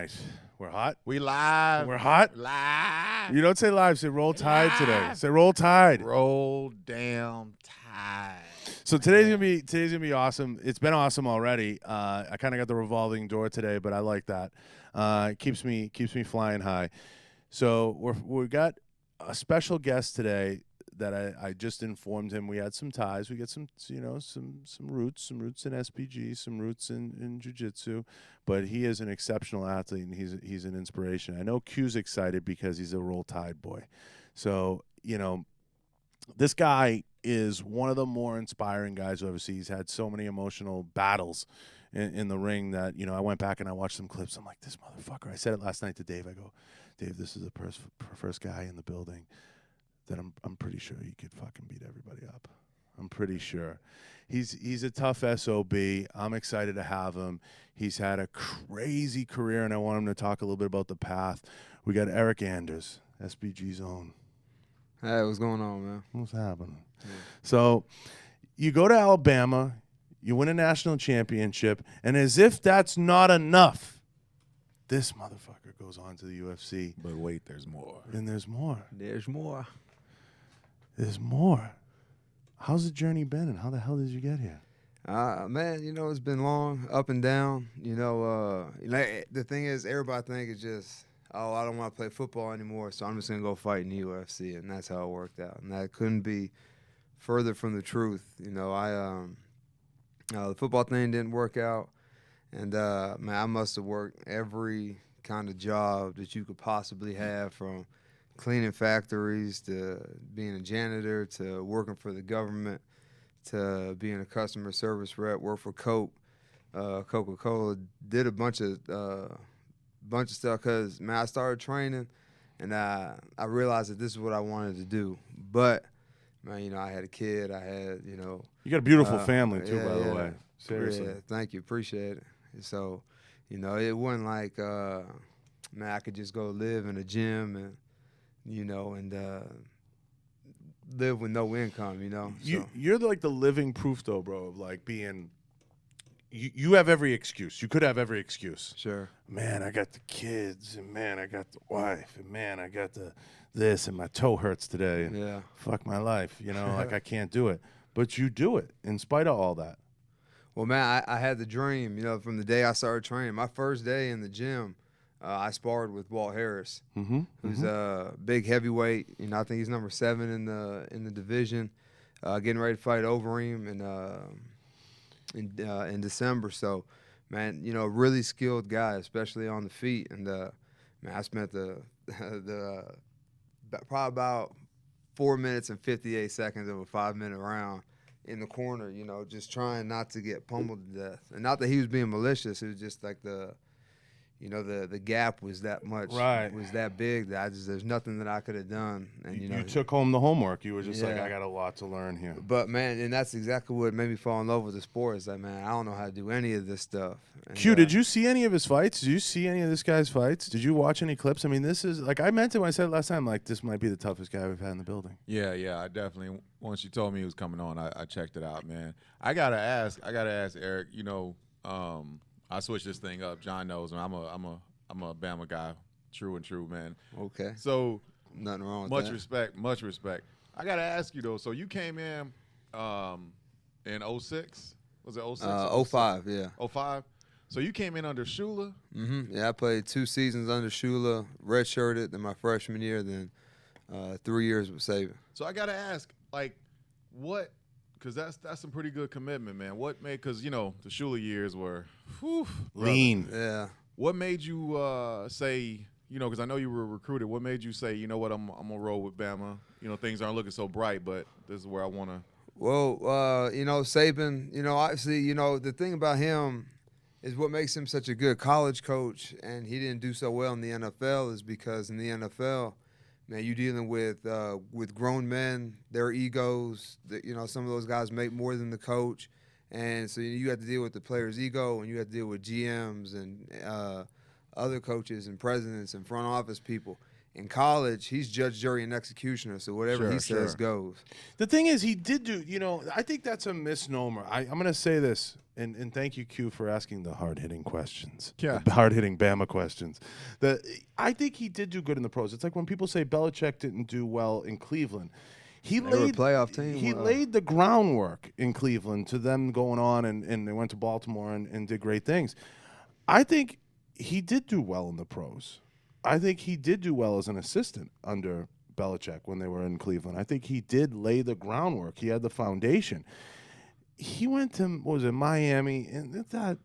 right. We're hot. We live. We're hot. Live. You don't say live. Say roll tide today. Say roll tide. Roll damn tide. So today's gonna be awesome. It's been awesome already. I kind of got the revolving door today, but I like that. It keeps me flying high. So we got a special guest today that I just informed him we had some ties. We get some roots in SPG, some roots in jiu-jitsu, but he is an exceptional athlete and he's an inspiration. I know Q's excited because he's a Roll Tide boy. So, this guy is one of the more inspiring guys overseas. He's had so many emotional battles in the ring that, I went back and I watched some clips. I'm like, this motherfucker. I said it last night to Dave. I go, Dave, this is the first guy in the building that I'm pretty sure he could fucking beat everybody up. I'm pretty sure. He's a tough SOB. I'm excited to have him. He's had a crazy career, and I want him to talk a little bit about the path. We got Eryk Anders, SBG's own. Hey, what's going on, man? What's happening? Yeah. So you go to Alabama, you win a national championship, and as if that's not enough, this motherfucker goes on to the UFC. But wait, there's more. And there's more. There's more. There's more. How's the journey been, and how the hell did you get here? Man, it's been long, up and down. The thing is, everybody think it's just, I don't want to play football anymore, so I'm just going to go fight in the UFC, and that's how it worked out. And that couldn't be further from the truth. The football thing didn't work out, and, I must have worked every kind of job that you could possibly have, from cleaning factories to being a janitor to working for the government to being a customer service rep, worked for Coca-Cola, did a bunch of stuff because, I started training and I realized that this is what I wanted to do. But, I had a kid. I had, You got a beautiful family, too, by the way. Seriously. Yeah, thank you. Appreciate it. So, it wasn't like, I could just go live in a gym and, live with no income, So. You're like the living proof, though, bro, of like being – you have every excuse. You could have every excuse. Sure. Man, I got the kids, and man, I got the wife, and man, I got this, and my toe hurts today. And Yeah. fuck my life, like I can't do it. But you do it in spite of all that. Well, man, I had the dream, from the day I started training. My first day in the gym, I sparred with Walt Harris, who's a big heavyweight. I think he's number 7 in the division. Getting ready to fight Overeem in December. So, man, really skilled guy, especially on the feet. And I spent the probably about 4 minutes and 58 seconds of a 5-minute round in the corner. Just trying not to get pummeled to death. And not that he was being malicious. It was just like the gap was that much, right? Was that big that there's nothing that I could have done. And you took home the homework. You were just like, I got a lot to learn here. But man, and that's exactly what made me fall in love with the sport. Is like, man, I don't know how to do any of this stuff. And, Q, did you see any of his fights? Did you see any of this guy's fights? Did you watch any clips? I mean, this is like I meant it when I said it last time. Like, this might be the toughest guy we've had in the building. Yeah, I definitely. Once you told me he was coming on, I checked it out, man. I gotta ask Eryk. I switched this thing up. John knows, and I'm a Bama guy, true and true, man. Okay. So nothing wrong with that. Much respect. I gotta ask you though. So you came in 06? Was it 06? 05, yeah. 05. So you came in under Shula? Yeah, I played 2 seasons under Shula, redshirted, then my freshman year, then 3 years with Saban. So I gotta ask, like, what? Because that's some pretty good commitment, man. What made? Because the Shula years were lean. Yeah. What made you say, because I know you were recruited, what made you say, you know what, I'm going to roll with Bama? Things aren't looking so bright, but this is where I want to. Well, Saban, obviously, the thing about him is what makes him such a good college coach, and he didn't do so well in the NFL is because in the NFL, man, you're dealing with grown men, their egos, some of those guys make more than the coach. And so you have to deal with the player's ego, and you have to deal with GMs and other coaches and presidents and front office people. In college, he's judge, jury, and executioner, so whatever he says goes. The thing is, he did do, I think that's a misnomer. I'm going to say this, and thank you, Q, for asking the hard-hitting questions. Yeah. The hard-hitting Bama questions. I think he did do good in the pros. It's like when people say Belichick didn't do well in Cleveland. They were a playoff team. He laid the groundwork in Cleveland to them going on, and they went to Baltimore and did great things. I think he did do well in the pros. I think he did do well as an assistant under Belichick when they were in Cleveland. I think he did lay the groundwork. He had the foundation. He went to, Miami, and that,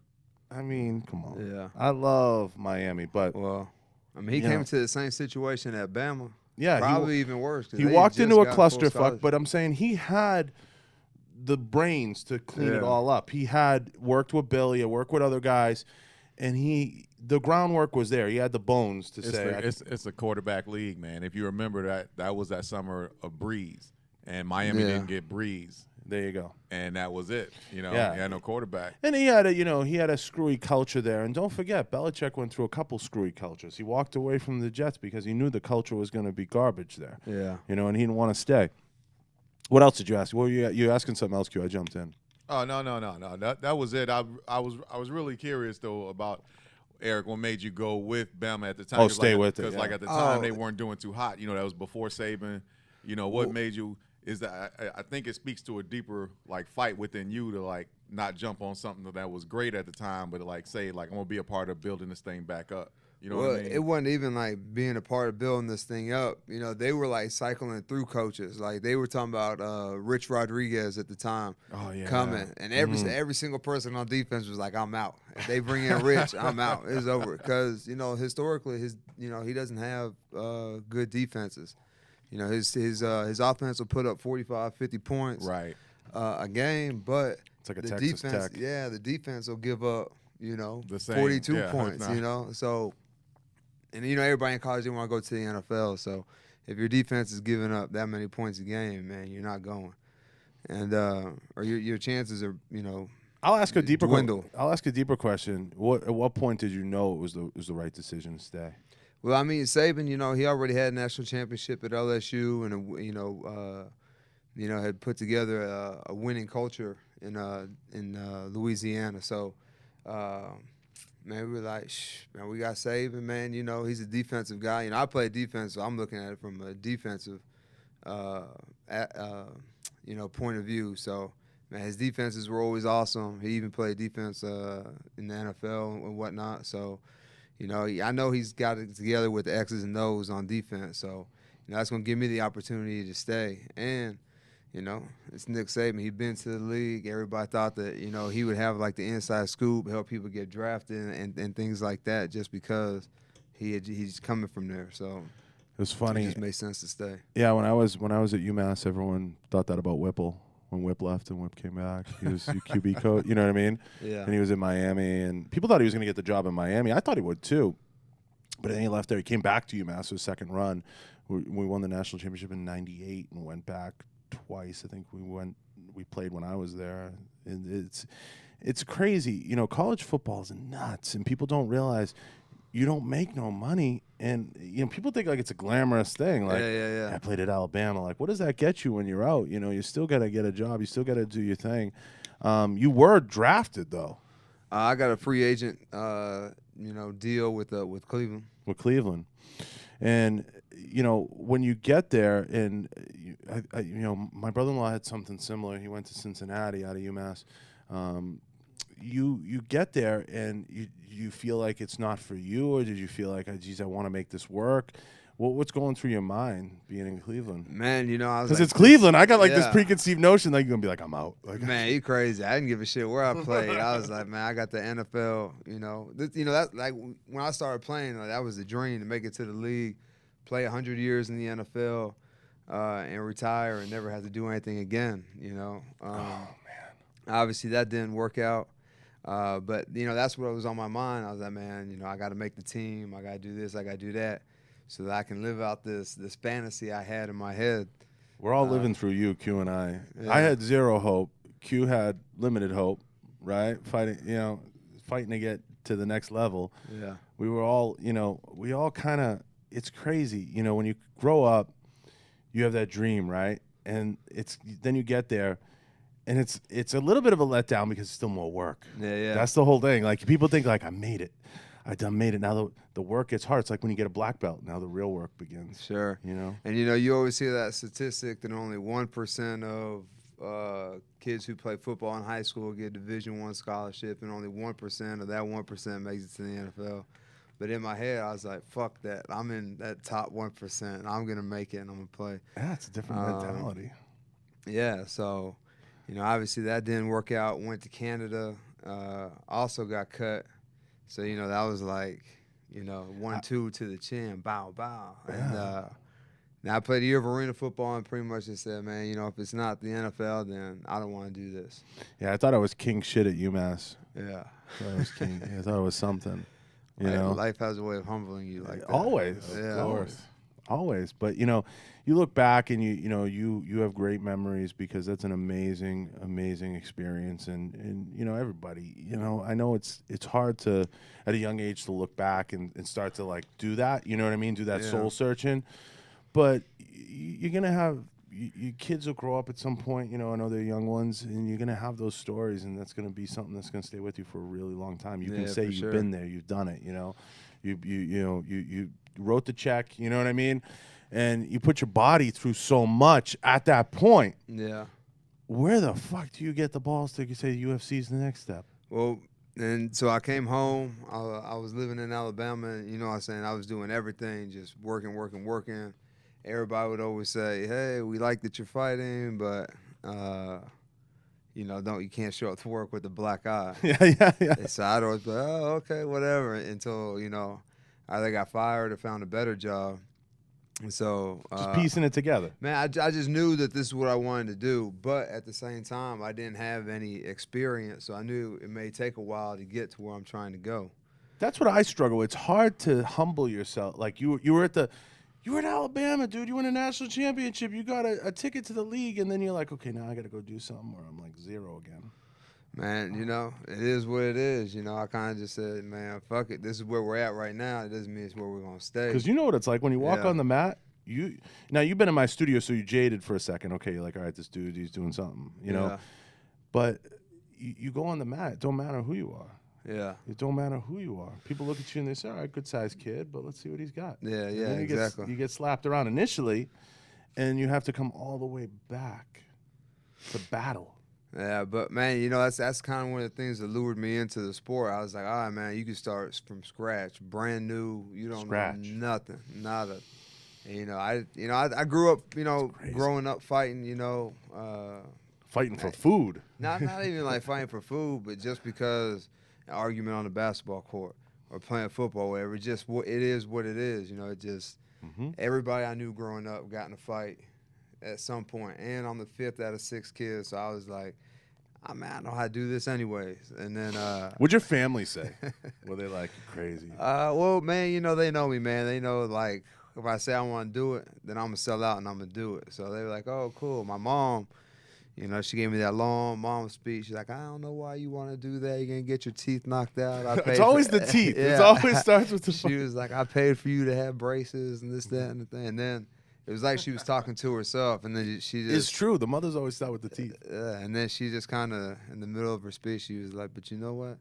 come on. Yeah. I love Miami, but. Well, he came to the same situation at Bama. Yeah. Probably even worse. He walked into a clusterfuck, but I'm saying he had the brains to clean it all up. He had worked with Billy, worked with other guys, and the groundwork was there. He had the bones to say. It's a quarterback league, man. If you remember that was that summer of Breeze, and Miami didn't get Breeze. There you go. And that was it. He had no quarterback. And he had a screwy culture there. And don't forget, Belichick went through a couple screwy cultures. He walked away from the Jets because he knew the culture was going to be garbage there. Yeah. And he didn't want to stay. What else did you ask? Well, you asking something else, Q? I jumped in. Oh no. That was it. I was really curious though about Eryk. What made you go with Bama at the time? Stay with it. Because at the time they weren't doing too hot. That was before Saban. What made you? Is that I think it speaks to a deeper fight within you to not jump on something that was great at the time, but say I'm gonna be a part of building this thing back up. You know what I mean? It wasn't even being a part of building this thing up. They were cycling through coaches. They were talking about Rich Rodriguez at the time coming, and every single person on defense was like, "I'm out." If they bring in Rich, I'm out. It's over because historically he doesn't have good defenses. His offense will put up 45, 50 points a game, but it's like a the Texas defense, Tech. yeah, the defense will give up, the same, 42 points, So, and everybody in college didn't want to go to the NFL. So, if your defense is giving up that many points a game, man, you're not going, and or your chances are, I'll ask a deeper dwindle. I'll ask a deeper question. At what point did you know it was the right decision to stay? Well, Saban, he already had a national championship at LSU, and had put together a winning culture in Louisiana. So, man, we were like, man, we got Saban, man. He's a defensive guy. I play defense, so I'm looking at it from a defensive, point of view. So, man, his defenses were always awesome. He even played defense in the NFL and whatnot. So. I know he's got it together with the X's and O's on defense, so that's going to give me the opportunity to stay. And it's Nick Saban. He'd been to the league. Everybody thought that he would have the inside scoop, help people get drafted and things like that, just because he's coming from there. So it was funny. It just made sense to stay. Yeah, when I was at UMass, everyone thought that about Whipple. When Whip left and Whip came back, he was QB coach. You know what I mean? Yeah. And he was in Miami, and people thought he was going to get the job in Miami. I thought he would too, but then he left there. He came back to UMass for his second run. We won the national championship in '98 and went back twice. I think we played when I was there, and it's crazy. College football is nuts, and people don't realize you don't make no money. And people think it's a glamorous thing. Yeah. I played at Alabama. What does that get you when you're out? You still got to get a job. You still got to do your thing. You were drafted though. I got a free agent, deal with Cleveland. With Cleveland, and when you get there, and my brother-in-law had something similar. He went to Cincinnati out of UMass. You get there and you feel like it's not for you, or did you feel like, geez, I want to make this work? What's going through your mind being in Cleveland? Man, I was because it's Cleveland. I got this preconceived notion that you're gonna be like, I'm out. Man, you crazy. I didn't give a shit where I played. I was like, man, I got the NFL. That's when I started playing, that was the dream, to make it to the league, play 100 years in the NFL, and retire and never have to do anything again. Oh man. Obviously that didn't work out. But that's what was on my mind. I was like, man, I got to make the team. I got to do this. I got to do that, so that I can live out this fantasy I had in my head. We're all living through you, Q and I. Yeah. I had zero hope. Q had limited hope, right? Fighting to get to the next level. Yeah. We were all, we all kind of it's crazy. You know, when you grow up, you have that dream, right? And then you get there, and it's a little bit of a letdown because it's still more work. Yeah. That's the whole thing. Like, people think like, I made it. I done made it. Now the work gets hard. It's like when you get a black belt. Now the real work begins. Sure. You know? And, you know, you always hear that statistic that only 1% of kids who play football in high school get Division I scholarship, and only 1% of that 1% makes it to the NFL. But in my head, I was like, fuck that. I'm in that top 1%. I'm going to make it, and I'm going to play. Yeah, it's a different mentality. Yeah, so, you know, obviously that didn't work out. Went to Canada. Also got cut. So, you know, that was like, you know, 1-2 to the chin, bow, bow. Yeah. And now I played a year of arena football and pretty much just said, man, you know, if it's not the NFL, then I don't want to do this. Yeah, I thought I was king shit at UMass. Yeah. I thought I was king. I thought it was something. You know? Life has a way of humbling you like that. Always. Yeah. Of course. Always. But, you know, you look back and you have great memories because that's an amazing, amazing experience. And you know, everybody, you know, I know it's hard to, at a young age, to look back and start to, like, do that. You know what I mean? Do that soul searching. But you're going to have, your kids will grow up at some point, you know, I know they're young ones, and you're going to have those stories, and that's going to be something that's going to stay with you for a really long time. You can say you've been there, you've done it, you know. You wrote the check, you know what I mean? And you put your body through so much at that point. Yeah. Where the fuck do you get the balls to say UFC's the next step? Well, and so I came home. I was living in Alabama, and, you know what I'm saying, I was doing everything, just working. Everybody would always say, hey, we like that you're fighting, but, you know, you can't show up to work with a black eye. Yeah. And so I'd always be like, oh, okay, whatever, until, you know, I either got fired or found a better job. And so just piecing it together. Man, I just knew that this is what I wanted to do, but at the same time, I didn't have any experience, so I knew it may take a while to get to where I'm trying to go. That's what I struggle with. It's hard to humble yourself. Like, you were at Alabama, dude. You won a national championship. You got a ticket to the league, and then you're like, okay, now I got to go do something where I'm like zero again. Man, you know, it is what it is. You know, I kind of just said, man, fuck it. This is where we're at right now. It doesn't mean it's where we're going to stay. Because you know what it's like when you walk on the mat. Now, you've been in my studio, so you jaded for a second. Okay, you're like, all right, this dude, he's doing something, you know. But you go on the mat. It don't matter who you are. Yeah. It don't matter who you are. People look at you and they say, all right, good-sized kid, but let's see what he's got. Yeah, exactly. You get slapped around initially, and you have to come all the way back to battle. Yeah, but, man, you know, that's kind of one of the things that lured me into the sport. I was like, all right, man, you can start from scratch, brand new. You don't know nothing, nada. And, you know, I grew up, you know, growing up fighting, you know. Fighting for food. Not even like fighting for food, but just because an argument on the basketball court or playing football, whatever. It is what it is. You know, it just everybody I knew growing up got in a fight at some point. And I'm the 5th out of 6 kids, so I was like, I know how to do this anyways. And then what'd your family say? Were they like, crazy? Well, man, you know, they know me, man. They know, like, if I say I want to do it, then I'm going to sell out and I'm going to do it. So they were like, oh, cool. My mom, you know, she gave me that long mom speech. She's like, I don't know why you want to do that. You're going to get your teeth knocked out. It's always the teeth. It always starts with the She was like, I paid for you to have braces and this, that, and the thing. And then it was like she was talking to herself. And then she just. It's true. The mothers always start with the teeth. And then she just kind of, in the middle of her speech, she was like, but you know what?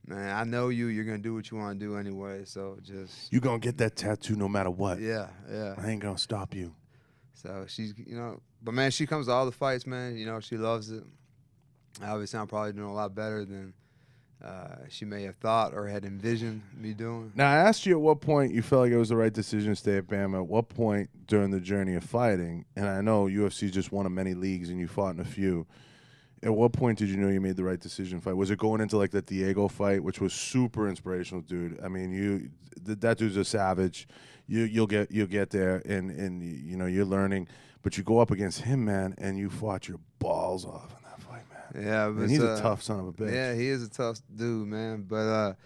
Man, I know you're going to do what you want to do anyway, so just. You're going to get that tattoo no matter what. Yeah. I ain't going to stop you. So she's, you know, but, man, she comes to all the fights, man. You know, she loves it. Obviously, I'm probably doing a lot better than she may have thought or had envisioned me doing. Now, I asked you at what point you felt like it was the right decision to stay at Bama. At what point during the journey of fighting, and I know UFC just one of many leagues and you fought in a few, at what point did you know you made the right decision to fight? Was it going into like the Diego fight, which was super inspirational, dude? I mean, that dude's a savage. You'll get there, and you know you're learning, but you go up against him, man, and you fought your balls off in that fight, man. Yeah, but and he's a tough son of a bitch. Yeah, he is a tough dude, man. But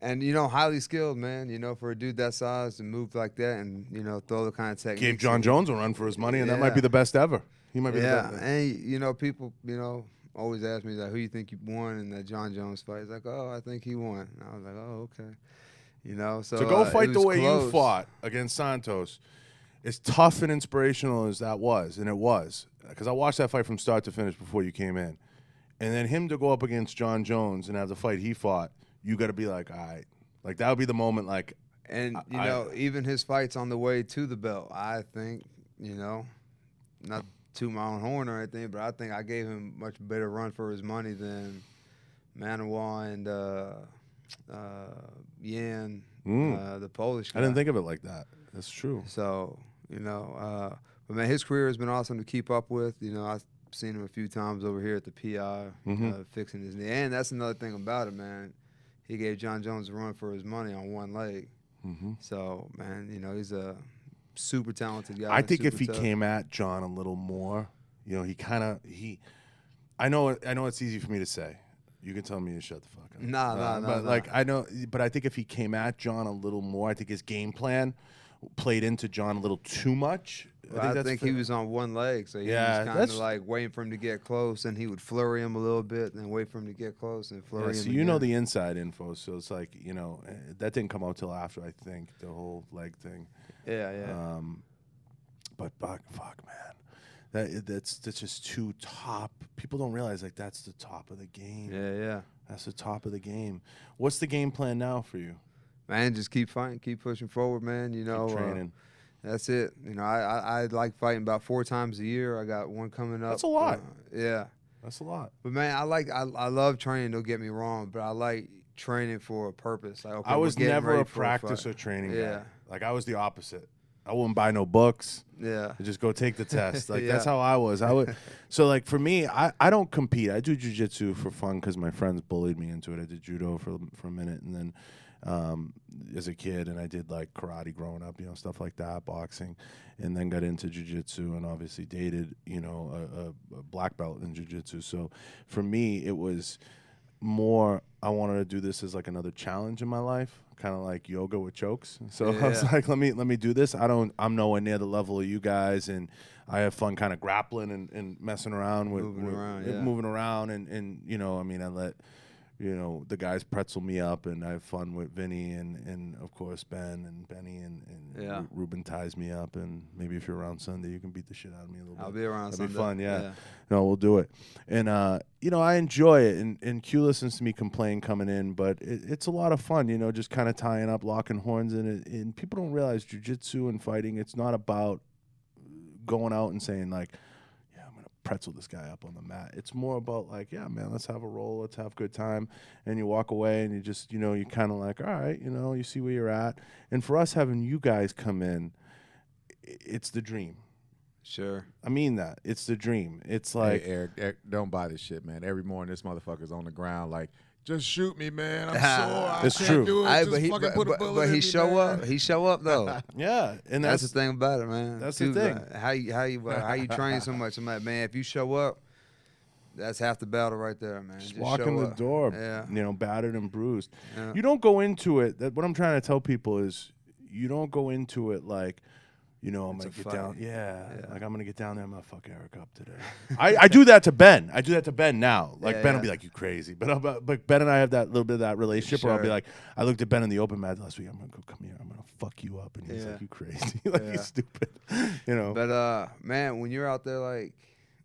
and you know, highly skilled, man. You know, for a dude that size and move like that, and you know, throw the kind of techniques. Gave John Jones a run for his money, and that might be the best ever. He might be the best. And you know, people, you know, always ask me like, who you think you won in that John Jones fight? It's like, oh, I think he won. And I was like, oh, okay. You know, so To go it fight the was way close. you fought against Santos, as tough and inspirational as that was, and it was, because I watched that fight from start to finish before you came in, and then him to go up against John Jones and have the fight he fought, you got to be like, all right, like that would be the moment, like. And you know, even his fights on the way to the belt, I think, you know, not to my own horn or anything, but I think I gave him much better run for his money than Manoa and Yan, the Polish guy. I didn't think of it like that. That's true. So, you know, but man, his career has been awesome to keep up with. You know, I've seen him a few times over here at the PI, fixing his knee. And that's another thing about it, man. He gave John Jones a run for his money on one leg. So, man, you know, he's a super talented guy. I think if he tough. came at John a little more, you know, I know it's easy for me to say. You can tell me to shut the fuck up. Nah. Like I know, but I think if he came at John a little more, I think his game plan played into John a little too much. I think he was on one leg, so he was kind of like waiting for him to get close, and he would flurry him a little bit, and then wait for him to get close and flurry him. So again. you know the inside info, so it's like, you know, that didn't come out till after, I think, the whole leg thing. Yeah. But fuck, man, that's just too top. People don't realize like that's the top of the game. Yeah. That's the top of the game. What's the game plan now for you? Man, just keep fighting, keep pushing forward, man. You know, keep training. That's it. You know, I like fighting about 4 times a year. I got one coming up. That's a lot. Yeah. That's a lot. But man, I love training. Don't get me wrong, but I like training for a purpose. Like, okay, I was never a fight. practice or training Yeah. guy. Like I was the opposite. I wouldn't buy no books. Yeah. I just go take the test. Like Yeah. that's how I was. I would. So like for me, I don't compete. I do jiu-jitsu for fun because my friends bullied me into it. I did judo for a minute, and then as a kid, and I did like karate growing up, you know, stuff like that, boxing, and then got into jiu-jitsu and obviously dated, you know, a black belt in jiu-jitsu. So for me, it was more, I wanted to do this as like another challenge in my life, kind of like yoga with chokes. So I was like, let me do this. I'm nowhere near the level of you guys, and I have fun kind of grappling and messing around with moving around and you know, I mean, I let, you know, the guys pretzel me up, and I have fun with Vinny and of course Ben and Benny and Ruben ties me up, and maybe if you're around Sunday, you can beat the shit out of me a little bit. I'll be around Sunday. That'd be fun, yeah. No, we'll do it. And you know, I enjoy it, and Q listens to me complain coming in, but it's a lot of fun, you know, just kind of tying up, locking horns in it. And people don't realize jiu-jitsu and fighting, it's not about going out and saying like, pretzel this guy up on the mat. It's more about like, yeah, man, let's have a roll, let's have a good time. And you walk away and you just, you know, you kind of like, all right, you know, you see where you're at. And for us having you guys come in, it's the dream. Sure. I mean that. It's the dream. It's like, hey, Eryk, don't buy this shit, man. Every morning this motherfucker's on the ground like, just shoot me, man. I'm sore. It's I true. can't do it. Just fucking put a bullet but in he me, show man. up. He show up though. yeah. And that's the thing about it, man. That's the thing. How you train so much. I'm like, man, if you show up, that's half the battle right there, man. Just walk in the door, you know, battered and bruised. Yeah. You don't go into it. What I'm trying to tell people is, you don't go into it like, you know, I'm going to get down. Yeah. Like, I'm going to get down there. I'm going to fuck Eryk up today. I do that to Ben. I do that to Ben now. Like, Ben will be like, you crazy. But Ben and I have that little bit of that relationship where I'll be like, I looked at Ben in the open mat last week. I'm going to go, come here. I'm going to fuck you up. And he's like, you crazy. Like, you stupid. You know. But, man, when you're out there, like,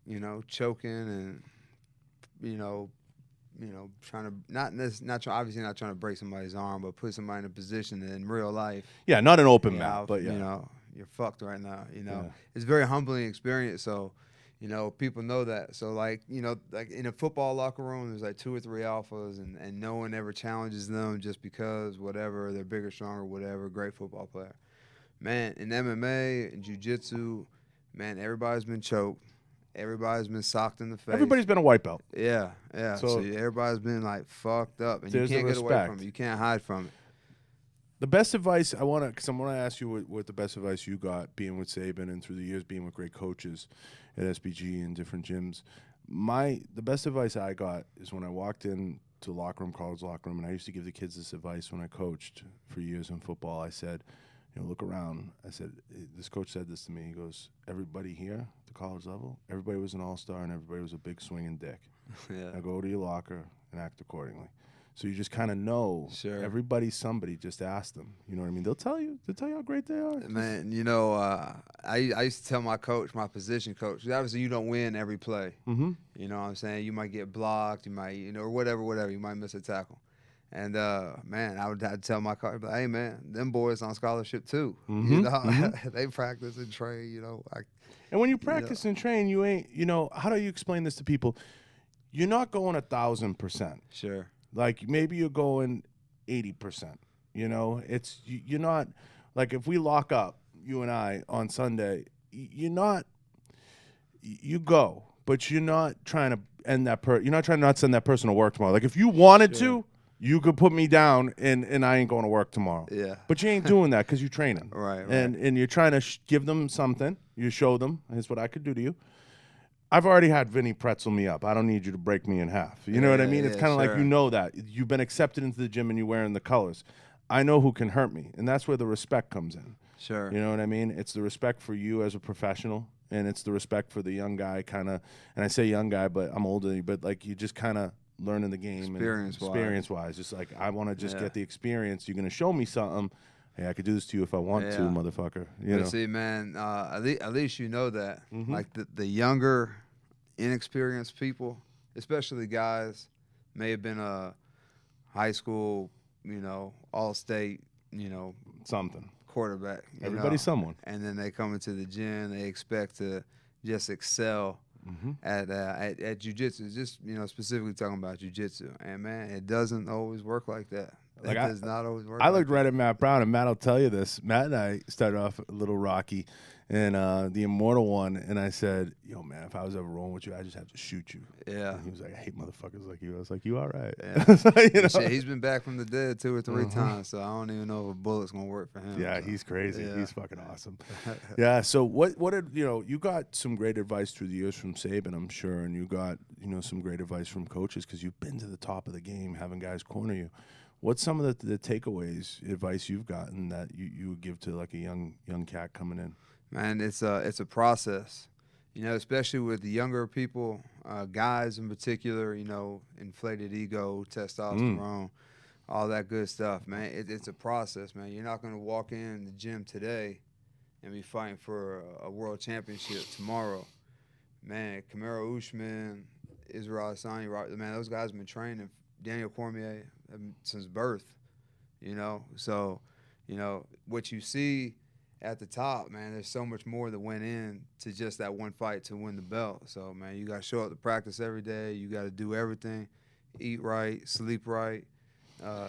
you know, choking and, you know, trying to obviously not trying to break somebody's arm, but put somebody in a position that in real life. Yeah, not an open mat, but you know, you're fucked right now. You know, it's a very humbling experience. So, you know, people know that. So, like, you know, like in a football locker room, there's like 2 or 3 alphas, and no one ever challenges them just because whatever, they're bigger, stronger, whatever. Great football player. Man, in MMA and jiu-jitsu, man, everybody's been choked. Everybody's been socked in the face. Everybody's been a white belt. Yeah. So everybody's been like fucked up, and you can't get away from it. You can't hide from it. The best advice I want to, because I want to ask you what the best advice you got being with Saban and through the years being with great coaches at SBG and different gyms. The best advice I got is when I walked in to the locker room, college locker room, and I used to give the kids this advice when I coached for years in football. I said, you know, look around. I said, this coach said this to me. He goes, everybody here at the college level, everybody was an all-star and everybody was a big swinging dick. Now go to your locker and act accordingly. So you just kind of know Sure. everybody's somebody. Just ask them. You know what I mean? They'll tell you how great they are. Man, you know, I used to tell my coach, my position coach, obviously you don't win every play. Mm-hmm. You know what I'm saying? You might get blocked, you might, or whatever. You might miss a tackle. And, man, I'd tell my coach, hey, man, them boys on scholarship too. Mm-hmm. You know, Mm-hmm. they practice and train, you know. And when you practice and train, you ain't, how do you explain this to people? You're not going 1,000%. Sure. Like maybe you're going 80%. You're not like if we lock up you and I on Sunday, you go, but you're not trying to end that you're not trying to not send that person to work tomorrow. Like if you wanted to, you could put me down and I ain't going to work tomorrow. Yeah. But you ain't doing that because you're training. Right. And you're trying to give them something. You show them, here's what I could do to you. I've already had Vinny pretzel me up. I don't need you to break me in half. You know what I mean? It's kind of like that. You've been accepted into the gym and you're wearing the colors. I know who can hurt me, and that's where the respect comes in. Sure. You know what I mean? It's the respect for you as a professional, and it's the respect for the young guy kind of. And I say young guy, but I'm older than you. But like you just kind of learning the game. Experience-wise. Just like I want to just get the experience. You're going to show me something. Hey, I could do this to you if I want to, motherfucker. You know? See, man, at least you know that. Mm-hmm. Like the younger, inexperienced people, especially guys, may have been a high school, all-state, something. quarterback. Everybody's someone. And then they come into the gym, they expect to just excel at jiu-jitsu, just, specifically talking about jiu-jitsu. And, man, it doesn't always work like that. It does not always work. I looked right at Matt Brown, and Matt will tell you this. Matt and I started off a little rocky, and the Immortal one, and I said, yo, man, if I was ever rolling with you, I just have to shoot you. Yeah. And he was like, I hate motherfuckers like you. I was like, you all right. Yeah. Shit, he's been back from the dead 2 or 3 times, so I don't even know if a bullet's going to work for him. Yeah, so. he's crazy. Yeah. He's fucking awesome. Yeah, so what did, you got some great advice through the years from Saban, I'm sure, and you got, some great advice from coaches because you've been to the top of the game having guys corner you. What's some of the takeaways, advice you've gotten that you would give to like a young cat coming in? Man, it's a process, especially with the younger people, guys in particular, inflated ego, testosterone, all that good stuff, man. It's a process, man. You're not going to walk in the gym today and be fighting for a world championship tomorrow. Man, Kamaru Usman, Israel Adesanya, man, those guys have been training. Daniel Cormier since birth, So, what you see at the top, man, there's so much more that went in to just that one fight to win the belt. So, man, you got to show up to practice every day. You got to do everything, eat right, sleep right,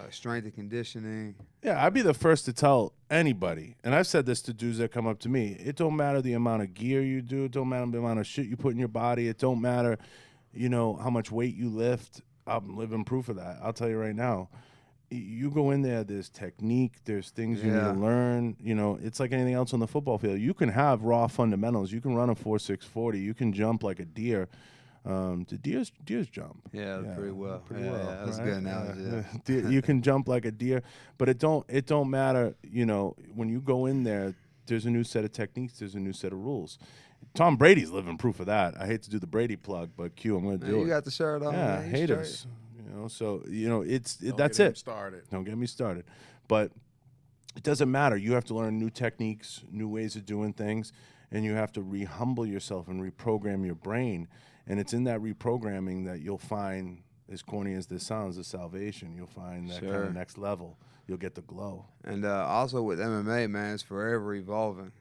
strength and conditioning. Yeah, I'd be the first to tell anybody, and I've said this to dudes that come up to me, it don't matter the amount of gear you do. It don't matter the amount of shit you put in your body. It don't matter, how much weight you lift. I'm living proof of that. I'll tell you right now. You go in there, there's technique, there's things you need to learn. It's like anything else on the football field. You can have raw fundamentals. You can run a 4.6 40. You can jump like a deer. Do deers jump? Yeah, pretty well. Pretty well. Yeah, that's right? a good analogy. Yeah. You can jump like a deer, but it don't matter. When you go in there, there's a new set of techniques. There's a new set of rules. Tom Brady's living proof of that. I hate to do the Brady plug, but Q, I'm going to do it. You got the shirt on. Yeah, man. haters. So that's it. Don't get me started. But it doesn't matter. You have to learn new techniques, new ways of doing things, and you have to re-humble yourself and reprogram your brain. And it's in that reprogramming that you'll find, as corny as this sounds, the salvation. You'll find that kind of next level. You'll get the glow. And also with MMA, man, it's forever evolving.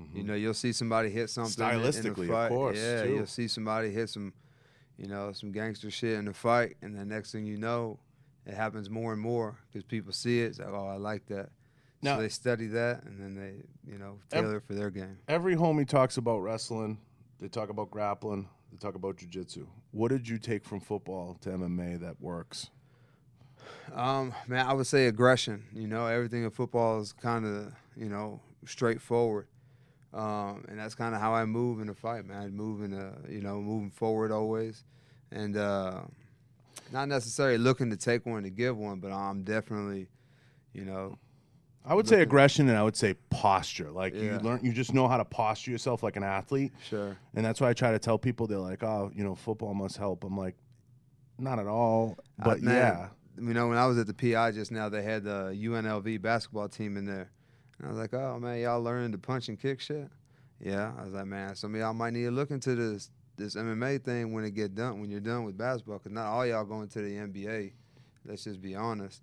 Mm-hmm. You'll see somebody hit something stylistically, in a fight. Of course. Yeah, too. You'll see somebody hit some, some gangster shit in the fight, and the next thing you know, it happens more and more because people see it. It's like, oh, I like that. Now, so they study that, and then they, tailor it for their game. Every homie talks about wrestling. They talk about grappling. They talk about jiu-jitsu. What did you take from football to MMA that works? Man, I would say aggression. Everything in football is kind of, straightforward. And that's kind of how I move in a fight, man. I move moving forward always. And not necessarily looking to take one to give one, but I'm definitely, I would say aggression, and I would say posture. Like you just know how to posture yourself like an athlete. Sure. And that's why I try to tell people, they're like, oh, football must help. I'm like, not at all. But man, when I was at the PI just now, they had the UNLV basketball team in there. And I was like, oh, man, y'all learning to punch and kick shit? Yeah. I was like, man, some of y'all might need to look into this MMA thing when you're done with basketball, because not all y'all going to the NBA. Let's just be honest.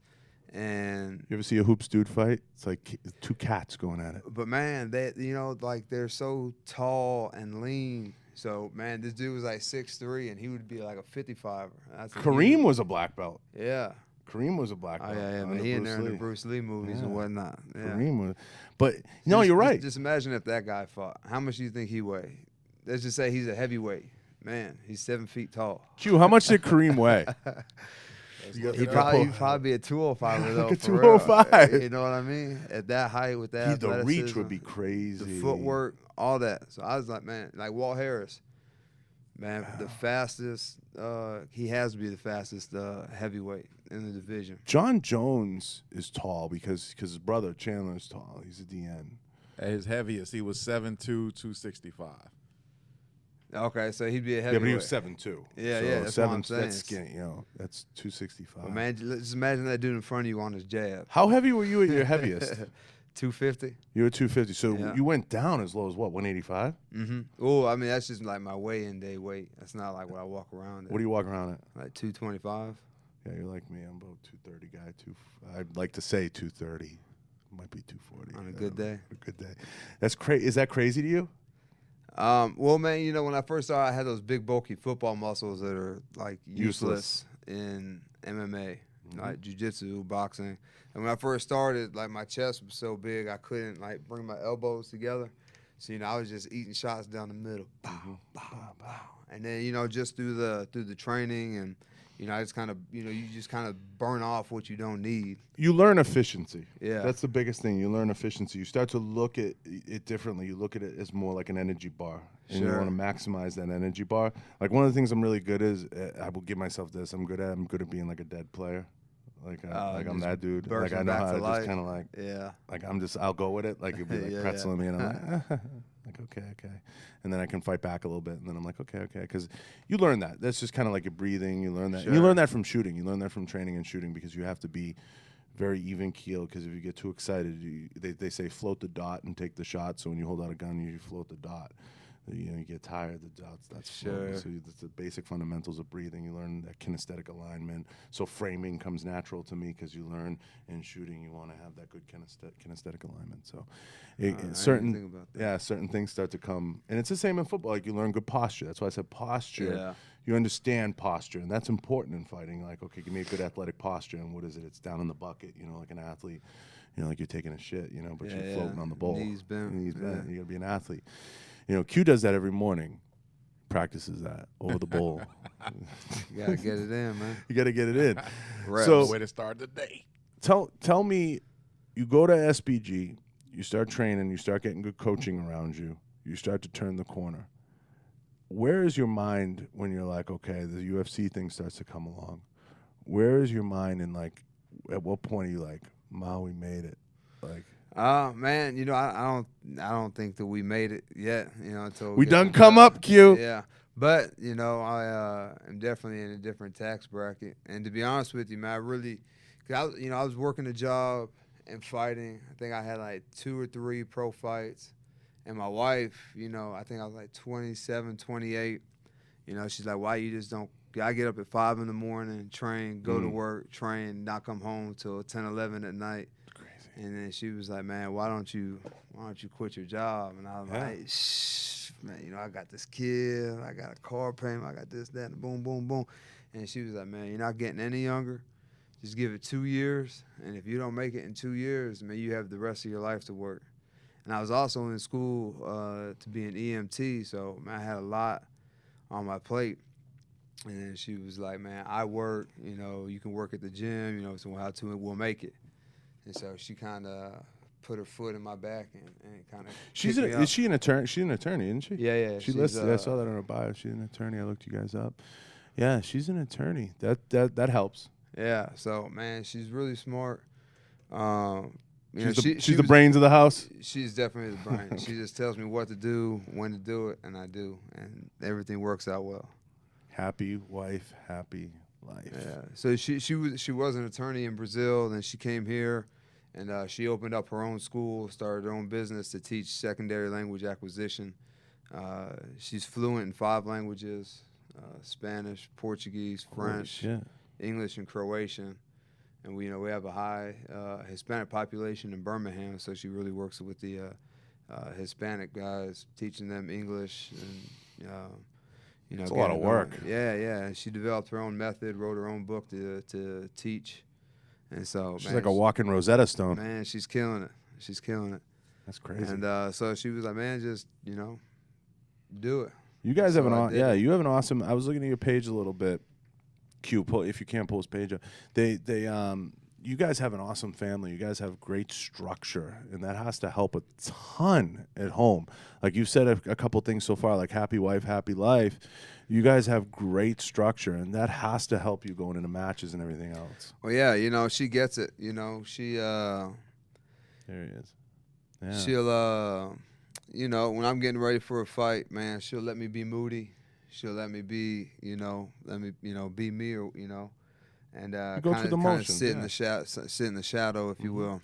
And you ever see a hoops dude fight? It's like two cats going at it. But man, they're so tall and lean. So man, this dude was like 6'3", and he would be like a 55er. Kareem was a black belt. Yeah. Kareem was a black belt. Oh yeah, man. He in there in the Bruce Lee movies and whatnot. Yeah. Kareem was, but no, you're right. Just imagine if that guy fought. How much do you think he weighed? Let's just say he's a heavyweight. Man, he's 7 feet tall. Q, how much did Kareem weigh? He'd probably be a 205 though. Like a 205. You know what I mean? At that height with that, the reach would be crazy. The footwork, all that. So I was like, man, like Walt Harris, man, the fastest. He has to be the fastest heavyweight in the division. John Jones is tall because his brother Chandler is tall. He's a DN. At his heaviest, he was 7'2", 265. Okay, so he'd be a heavyweight. Yeah, but he was 7'2". Yeah, so yeah, that's what I'm saying. That's skinny, that's 265. Well, man, just imagine that dude in front of you on his jab. How heavy were you at your heaviest? 250. You were 250. So you went down as low as what, 185? Mm-hmm. Oh, I mean, that's just like my weigh-in day weight. That's not like what I walk around at. What do you walk around at? Like 225. Yeah, you're like me. I'm about 230 guy. I'd like to say 230. Might be 240. On a good day? A good day. That's crazy. Is that crazy to you? Well, man, when I first started, I had those big, bulky football muscles that are, like, useless in MMA, like jiu-jitsu, boxing. And when I first started, like, my chest was so big, I couldn't, like, bring my elbows together. So, I was just eating shots down the middle. Bow, bow, bow. And then, just through the training and, I just kind of, you just kind of burn off what you don't need. You learn efficiency. Yeah. That's the biggest thing. You learn efficiency. You start to look at it differently. You look at it as more like an energy bar. And you want to maximize that energy bar. Like one of the things I'm really good is, I will give myself this, I'm good at being like a dead player. Like I'm that dude. Like I know how to just kind of like I'll go with it. Like it'd be like pretzeling me and I'm like okay. And then I can fight back a little bit and then I'm like okay. Because you learn that. That's just kind of like your breathing. You learn that. Sure. You learn that from shooting. You learn that from training and shooting because you have to be very even keeled because if you get too excited, they say float the dot and take the shot. So when you hold out a gun, you float the dot. You get tired, that's sure. So that's the basic fundamentals of breathing. You learn that kinesthetic alignment. So framing comes natural to me because you learn in shooting you want to have that good kinesthetic alignment. So certain things start to come, and it's the same in football. Like you learn good posture. That's why I said posture. Yeah. You understand posture, and that's important in fighting. Like, okay, give me a good athletic posture, and what is it? It's down in the bucket, like an athlete. Like you're taking a shit, but you're floating on the bowl. Knees bent. You got to be an athlete. Q does that every morning. Practices that over the bowl. You gotta get it in, man. You gotta get it in. So way to start the day. Tell me, you go to SBG, you start training, you start getting good coaching around you, you start to turn the corner. Where is your mind when you're like, okay, the UFC thing starts to come along? Where is your mind in like, at what point are you like, Ma, we made it? Like. Man, I don't think that we made it yet. Until we done come up, Q. Yeah, but I am definitely in a different tax bracket. And to be honest with you, man, I was working a job and fighting. I think I had like 2 or 3 pro fights, and my wife, I think I was like 27, 28. She's like, why you just don't? I get up at 5 in the morning, train, go to work, train, not come home till 10, 11 at night. And then she was like, man, why don't you quit your job? And I was like, shh, man, I got this kid, I got a car payment, I got this, that, and boom, boom, boom. And she was like, man, you're not getting any younger. Just give it 2 years. And if you don't make it in 2 years, man, you have the rest of your life to work. And I was also in school to be an EMT, so, man, I had a lot on my plate. And then she was like, man, I work, you can work at the gym, so we'll make it. And so she kind of put her foot in my back and kind of. Is she an attorney? She's an attorney, isn't she? Yeah. She listed. I saw that on her bio. She's an attorney. I looked you guys up. Yeah, she's an attorney. That helps. Yeah. So man, she's really smart. She's the brains of the house. She's definitely the brain. She just tells me what to do, when to do it, and I do, and everything works out well. Happy wife, happy life. Yeah. So she was an attorney in Brazil. Then she came here, and she opened up her own school, started her own business to teach secondary language acquisition. She's fluent in 5 languages: Spanish, Portuguese, French, English, and Croatian. And we have a high Hispanic population in Birmingham, so she really works with the Hispanic guys, teaching them English and it's a lot of work. Yeah. And she developed her own method, wrote her own book to teach, and so she's like a walking Rosetta Stone. Man, she's killing it. She's killing it. That's crazy. And so she was like, man, just do it. You guys have you have an awesome. I was looking at your page a little bit. If you can't pull his page up, you guys have an awesome family. You guys have great structure, and that has to help a ton at home. Like you've said a couple things so far, like happy wife, happy life. You guys have great structure, and that has to help you going into matches and everything else. Well, yeah, she gets it. She there he is. Yeah. She'll, when I'm getting ready for a fight, man, she'll let me be moody. She'll let me be, be me, or and go through the motions, sit in the shadow, if you will.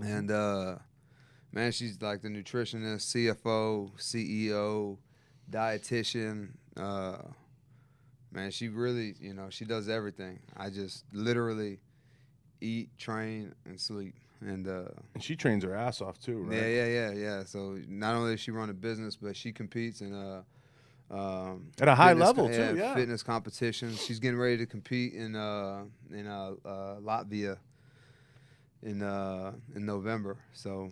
And man, she's like the nutritionist, CFO, CEO, dietitian. Man, she really, she does everything. I just literally eat, train, and sleep. And she trains her ass off too, right? Yeah. So not only does she run a business, but she competes in at a high level too. Yeah, fitness competitions. She's getting ready to compete in Latvia in November. So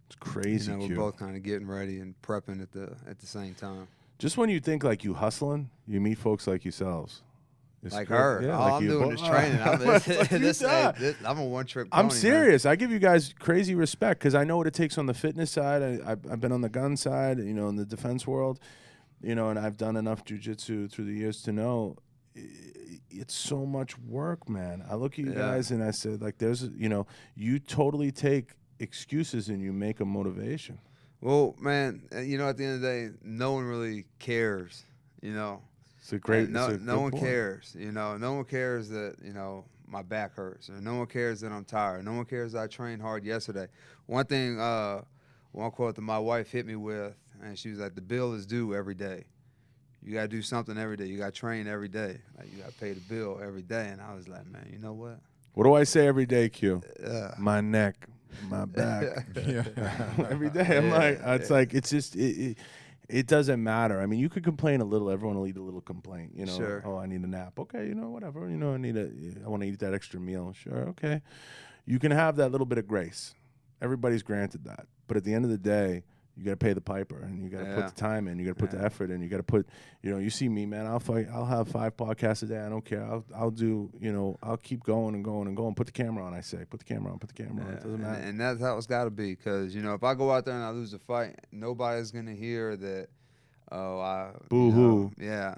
it's crazy. We're both kind of getting ready and prepping at the same time. Just when you think like you hustling, you meet folks like yourselves. Like her. Yeah, all I'm doing is training. I'm a one-trick pony. I'm serious. Man. I give you guys crazy respect because I know what it takes on the fitness side. I've been on the gun side, in the defense world, and I've done enough jiu-jitsu through the years to know it's so much work, man. I look at you guys and I said, like, there's, you totally take excuses and you make a motivation. Well, man, at the end of the day, no one really cares, It's a great. No one cares, No one cares that my back hurts, or no one cares that I'm tired. No one cares that I trained hard yesterday. One thing, one quote that my wife hit me with, and she was like, "The bill is due every day. You gotta do something every day. You gotta train every day. Like you gotta pay the bill every day." And I was like, "Man, you know what? What do I say every day, Q? My neck, my back, every day." I'm it's like it's just it doesn't matter. I mean, you could complain a little. Everyone will eat a little complaint. Sure. Oh, I need a nap. Okay, whatever. I want to eat that extra meal. Sure, okay. You can have that little bit of grace. Everybody's granted that. But at the end of the day, you got to pay the piper, and you got to put the time in. You got to put the effort in. You got to put, you see me, man. I'll have 5 podcasts a day. I don't care. I'll do, I'll keep going and going and going. Put the camera on. I say, put the camera on. Put the camera on. It doesn't matter. And that's how it's got to be, because if I go out there and I lose a fight, nobody's gonna hear that. Oh, boo-hoo.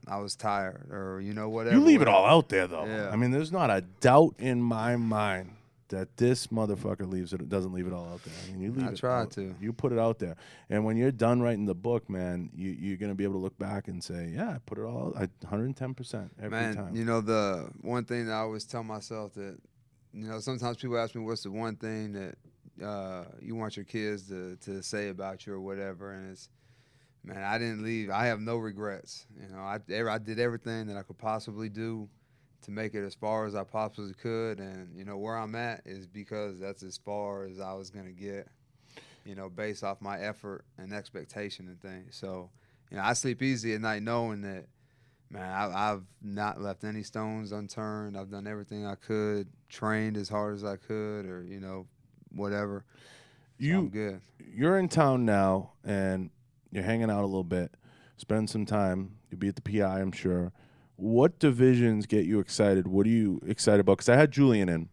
I was tired, or whatever. You leave it all out there, though. Yeah. I mean, there's not a doubt in my mind that this motherfucker doesn't leave it all out there. I mean, you leave it. I try to. You put it out there, and when you're done writing the book, man, you're gonna be able to look back and say, "Yeah, I put it all 110% every time." The one thing that I always tell myself that, sometimes people ask me, "What's the one thing that you want your kids to say about you or whatever?" And it's, man, I didn't leave. I have no regrets. I did everything that I could possibly do to make it as far as I possibly could, and where I'm at is because that's as far as I was gonna get, based off my effort and expectation and things. So, I sleep easy at night knowing that, man, I've not left any stones unturned. I've done everything I could, trained as hard as I could, or whatever. So I'm good. You're in town now, and you're hanging out a little bit, spend some time. You'll be at the PI, I'm sure. What divisions get you excited? What are you excited about? Because I had Julian in,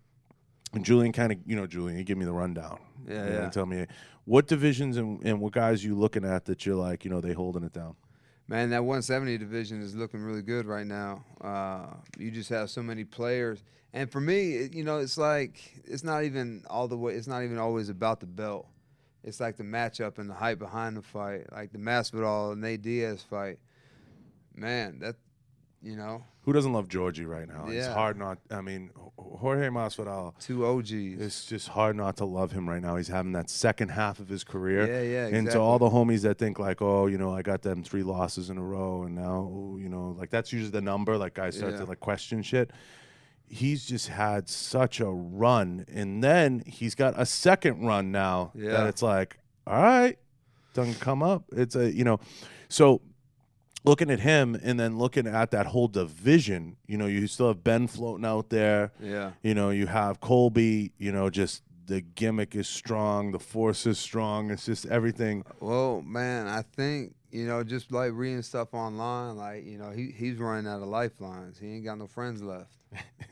and Julian kind of, Julian, he gave me the rundown. And tell me what divisions and what guys you looking at that you're like, they holding it down. Man, that 170 division is looking really good right now. You just have so many players, and for me, it's like it's not even always about the belt. It's like the matchup and the hype behind the fight, like the Masvidal and Nate Diaz fight. Man, you know. Who doesn't love Georgie right now? It's Yeah. hard not. I mean, Jorge Masvidal. 2 OGs. It's just hard not to love him right now. He's having that second half of his career. Yeah, exactly. And to all the homies that think like, oh, you know, I got them 3 losses in a row, and now, oh, you know, like that's usually the number. Like guys start to like question shit. He's just had such a run, and then he's got a second run now that it's like, all right, doesn't come up. It's a, you know, so. Looking at him and then looking at that whole division, you know, you still have Ben floating out there. Yeah. You know, you have Colby, you know, just the gimmick is strong, the force is strong. It's just everything. Well, man, I think, you know, just like reading stuff online, like, you know, he's running out of lifelines. He ain't got no friends left.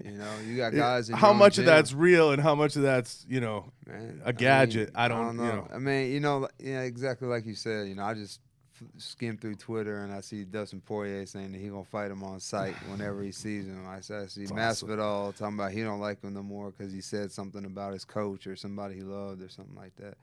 You know, you got guys in how your own much of gym. that's real and how much of that's, you know, Man, a gadget. I don't know. You know. I mean, you know, yeah, exactly like you said. You know, I just skim through Twitter and I see Dustin Poirier saying that he gonna fight him on site whenever he sees him. I see Masvidal talking about he don't like him no more because he said something about his coach or somebody he loved or something like that.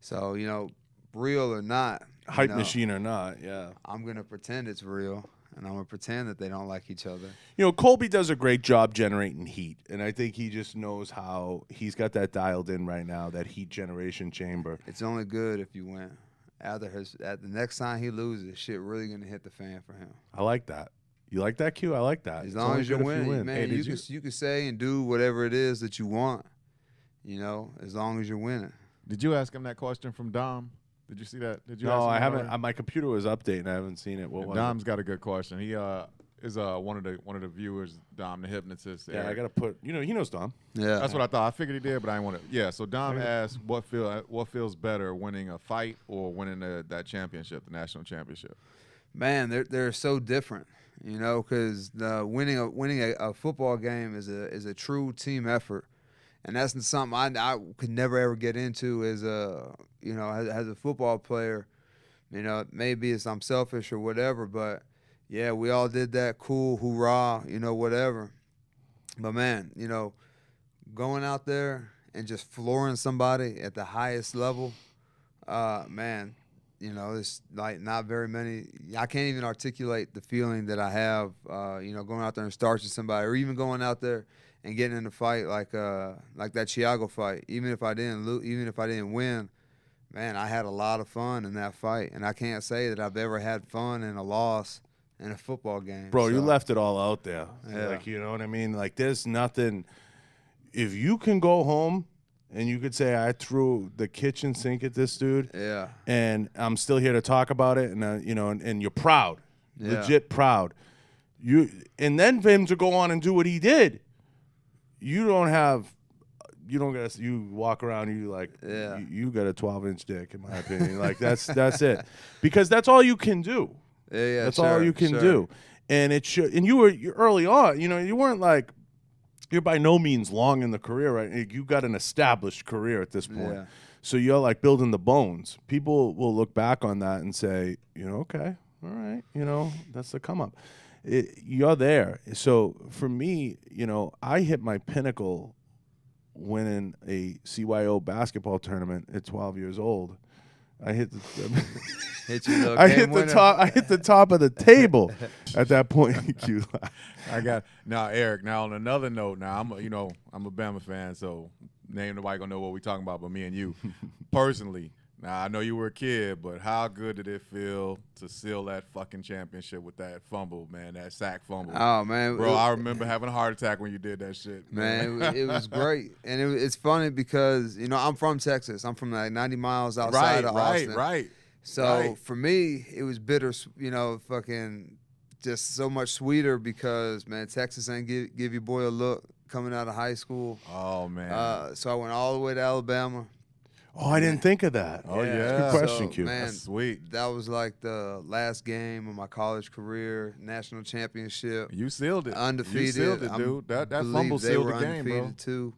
So, you know, real or not, Hype machine or not, yeah. I'm gonna pretend it's real. And I'm going to pretend that they don't like each other. You know, Colby does a great job generating heat. And I think he just knows how he's got that dialed in right now, that heat generation chamber. It's only good if you win. At the next time he loses, shit really going to hit the fan for him. I like that. You like that, Q? I like that. As long as you win, man, Hey, you can say and do whatever it is that you want, you know, as long as you're winning. Did you ask him that question from Dom? Did you see that? Did you? No, ask him I that haven't. already? My computer was updating. I haven't seen it. What was Dom's it? got a good question. He is one of the viewers, Dom the hypnotist. Yeah, Eryk. I gotta put. You know, he knows Dom. Yeah, That's what I thought. I figured he did, but I didn't want to. Yeah. So Dom asked, what feels better, winning a fight or winning that championship, the national championship? Man, they're so different, you know, because winning a football game is a true team effort. And that's something I could never ever get into as a football player. You know, maybe I'm selfish or whatever, but yeah, we all did that. Cool, hoorah, you know, whatever. But man, you know, going out there and just flooring somebody at the highest level, man, you know, it's like not very many. I can't even articulate the feeling that I have, you know, going out there and starching somebody, or even going out there and getting in a fight like that Thiago fight. Even if I didn't win, man, I had a lot of fun in that fight, and I can't say that I've ever had fun in a loss in a football game. Bro, so, you left it all out there. Yeah. Like, you know what I mean? Like, there's nothing. If you can go home and you could say, I threw the kitchen sink at this dude, Yeah. and I'm still here to talk about it, and you know, and you're proud, legit proud. And then for him to go on and do what he did, you walk around, you got a 12-inch dick, in my opinion. Like that's it, because that's all you can do. Yeah, that's all you can do, and it should. And you're early on. You know, you weren't like, you're by no means long in the career, right? You got an established career at this point, so you're like building the bones. People will look back on that and say, you know, okay, all right, you know, that's the come up. You're there. So for me, you know, I hit my pinnacle winning a CYO basketball tournament at 12 years old. I hit the I hit the top of the table at that point. Now, Eryk. Now on another note, now I'm a Bama fan, so nobody gonna know what we talking about, but me and you personally. Now, I know you were a kid, but how good did it feel to seal that fucking championship with that fumble, man, that sack fumble? Oh, man. Bro, I remember having a heart attack when you did that shit. Man, it was great. And it's funny because, you know, I'm from Texas. I'm from like 90 miles outside of Austin. Right. So for me, it was bitter, you know, fucking just so much sweeter because, man, Texas ain't give your boy a look coming out of high school. Oh, man. So I went all the way to Alabama. Oh, I didn't think of that. Oh, yeah. Good question, Q. Man, that's sweet. That was like the last game of my college career, national championship. You sealed it. Undefeated. You sealed it, dude. That fumble sealed the game, bro. Undefeated too.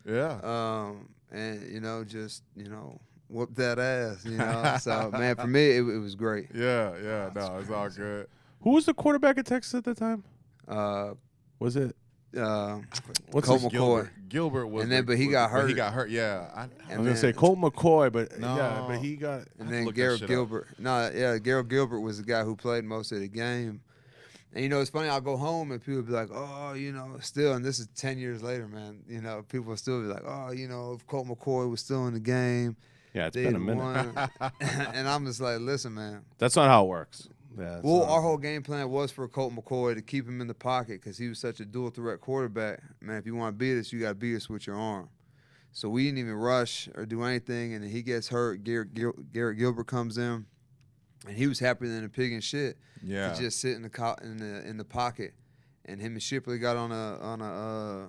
Yeah. And, you know, just, you know, whoop that ass, you know. So, man, for me, it was great. Yeah. No, it's all good. Who was the quarterback at Texas at the time? Was it? What's Colt McCoy? Gilbert was, but he got hurt. He got hurt. Yeah, I was gonna say Colt McCoy, but but he got. And then Garrett Gilbert. Garrett Gilbert was the guy who played most of the game, And, you know, it's funny, I'll go home and people be like, oh, you know, still, and this is 10 years later, man, you know, people will still be like, oh, you know, if Colt McCoy was still in the game, Yeah, it's they'd been a minute. won. And I'm just like, listen, man. That's not how it works. Yeah, Well, our whole game plan was for Colt McCoy to keep him in the pocket because he was such a dual threat quarterback. Man, if you want to beat us, you got to beat us with your arm. So we didn't even rush or do anything, and then he gets hurt. Garrett Gilbert comes in, and he was happier than a pig in shit Yeah. to just sit in the pocket. And him and Shipley got on a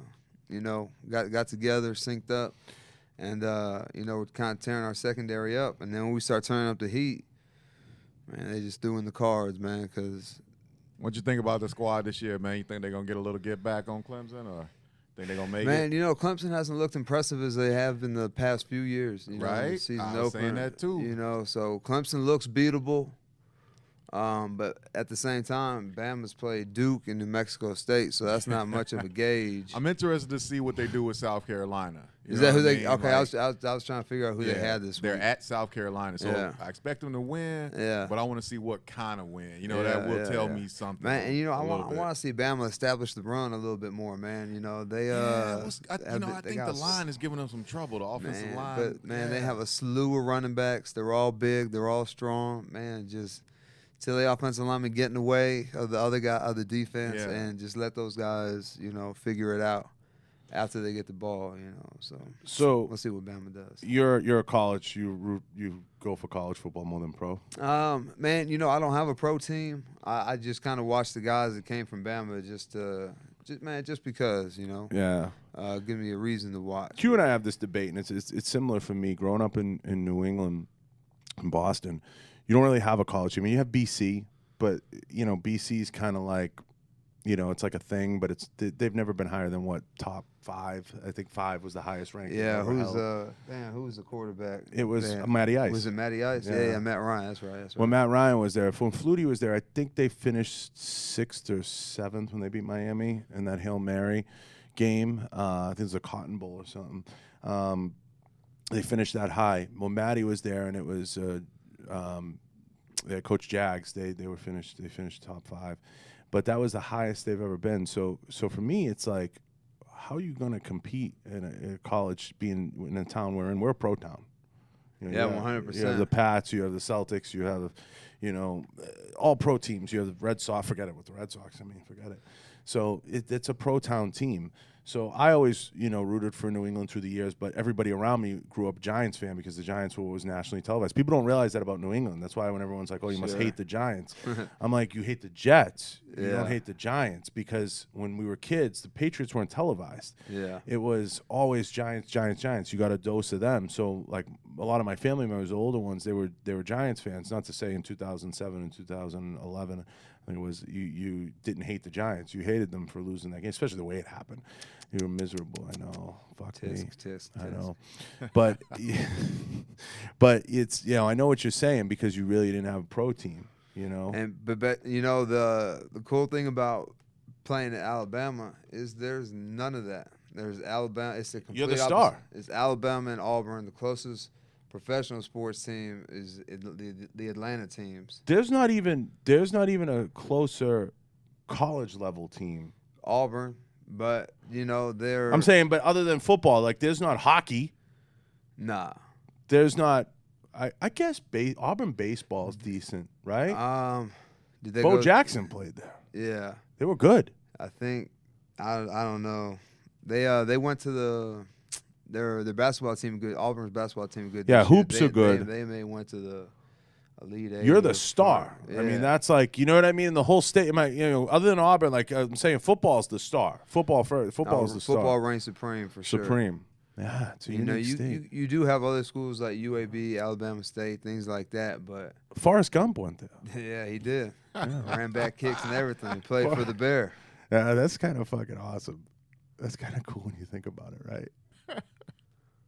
you know, got together, synced up, and you know, we're kind of tearing our secondary up. And then when we start turning up the heat, man, they just threw in the cards, man, because. What you think about the squad this year, man? You think they're going to get a little get back on Clemson, or think they're going to make it? Man, you know, Clemson hasn't looked impressive as they have in the past few years. You know, Right. the season I was saying opener, that too. You know, so Clemson looks beatable. But at the same time, Bama's played Duke and New Mexico State, so that's not much of a gauge. I'm interested to see what they do with South Carolina. You Is know that who what I they? mean? Okay, Like, I was trying to figure out who they had this They're week. at South Carolina, so Yeah. I expect them to win. Yeah. But I want to see what kind of win. You know, Yeah, that will yeah, tell yeah. me something. Man, and you know, a I little bit. want to see Bama establish the run a little bit more, man. You know, they I they think got the line is giving them some trouble. The offensive line, But man, they have a slew of running backs. They're all big. They're all strong. Man, just till the offensive lineman get in the way of the other guy of the defense, Yeah. and just let those guys, you know, figure it out after they get the ball. You know, So we'll see what Bama does. you're a college. You go for college football more than pro. Man, you know, I don't have a pro team. I just kind of watch the guys that came from Bama just because, you know. Yeah. Give me a reason to watch. Q and I have this debate, and it's similar for me. Growing up in New England, in Boston, you don't really have a college team. I mean, you have BC, but you know, BC's kind of like, you know, it's like a thing, but they've never been higher than what, top 5. I think 5 was the highest rank. Yeah, who was the quarterback? It was Man. Matty Ice. Was it Matty Ice? Yeah. Yeah, Matt Ryan. That's right. When Matt Ryan was there, when Flutie was there, I think they finished 6th or 7th when they beat Miami in that Hail Mary game. I think it was a Cotton Bowl or something. They finished that high. When Matty was there, and it was Coach Jags. They finished top 5, but that was the highest they've ever been. So for me, it's like, how are you going to compete in a college, being in a town we're in? We're a pro town. You know, Yeah, 100%. You have the Pats, you have the Celtics, you have, you know, all pro teams. You have the Red Sox. Forget it with the Red Sox. I mean, forget it. So it's a pro town team. So I always, you know, rooted for New England through the years, but everybody around me grew up Giants fan because the Giants were always nationally televised. People don't realize that about New England. That's why when everyone's like, oh, you must hate the Giants. I'm like, you hate the Jets. You don't hate the Giants, because when we were kids, the Patriots weren't televised. Yeah. It was always Giants, Giants, Giants. You got a dose of them. So like a lot of my family members, the older ones, they were Giants fans. Not to say in 2007 and 2011, I think it was you didn't hate the Giants. You hated them for losing that game, especially the way it happened. You were miserable. I know. Fuck me. I know. But but it's, you know, I know what you're saying, because you really didn't have a pro team, you know. And but you know, the cool thing about playing at Alabama is there's none of that. There's Alabama. It's the complete You're the opposite. star. It's Alabama and Auburn. The closest professional sports team is the Atlanta teams. There's not even a closer college level team. Auburn, but you know they're. I'm saying, but other than football, like there's not hockey. Nah. There's not. I guess Auburn baseball is decent, right? Did they Bo go? Jackson played there. Yeah, They were good. I think. I don't know. They went to their basketball team good. Auburn's basketball team good. Yeah, this year. hoops are good. They may went to the Elite Eight. You're the or star. something. I mean, Yeah. that's like, you know what I mean? The whole state, you know, other than Auburn, like I'm saying, football's the star. Football first. Football's the Football star. reigns supreme for sure. Supreme. Yeah, it's a You know, unique state. you do have other schools like UAB, Alabama State, things like that, but Forrest Gump went there. yeah, he did. Ran back kicks and everything. He played for the Bear. Yeah, that's kind of fucking awesome. That's kind of cool when you think about it, right?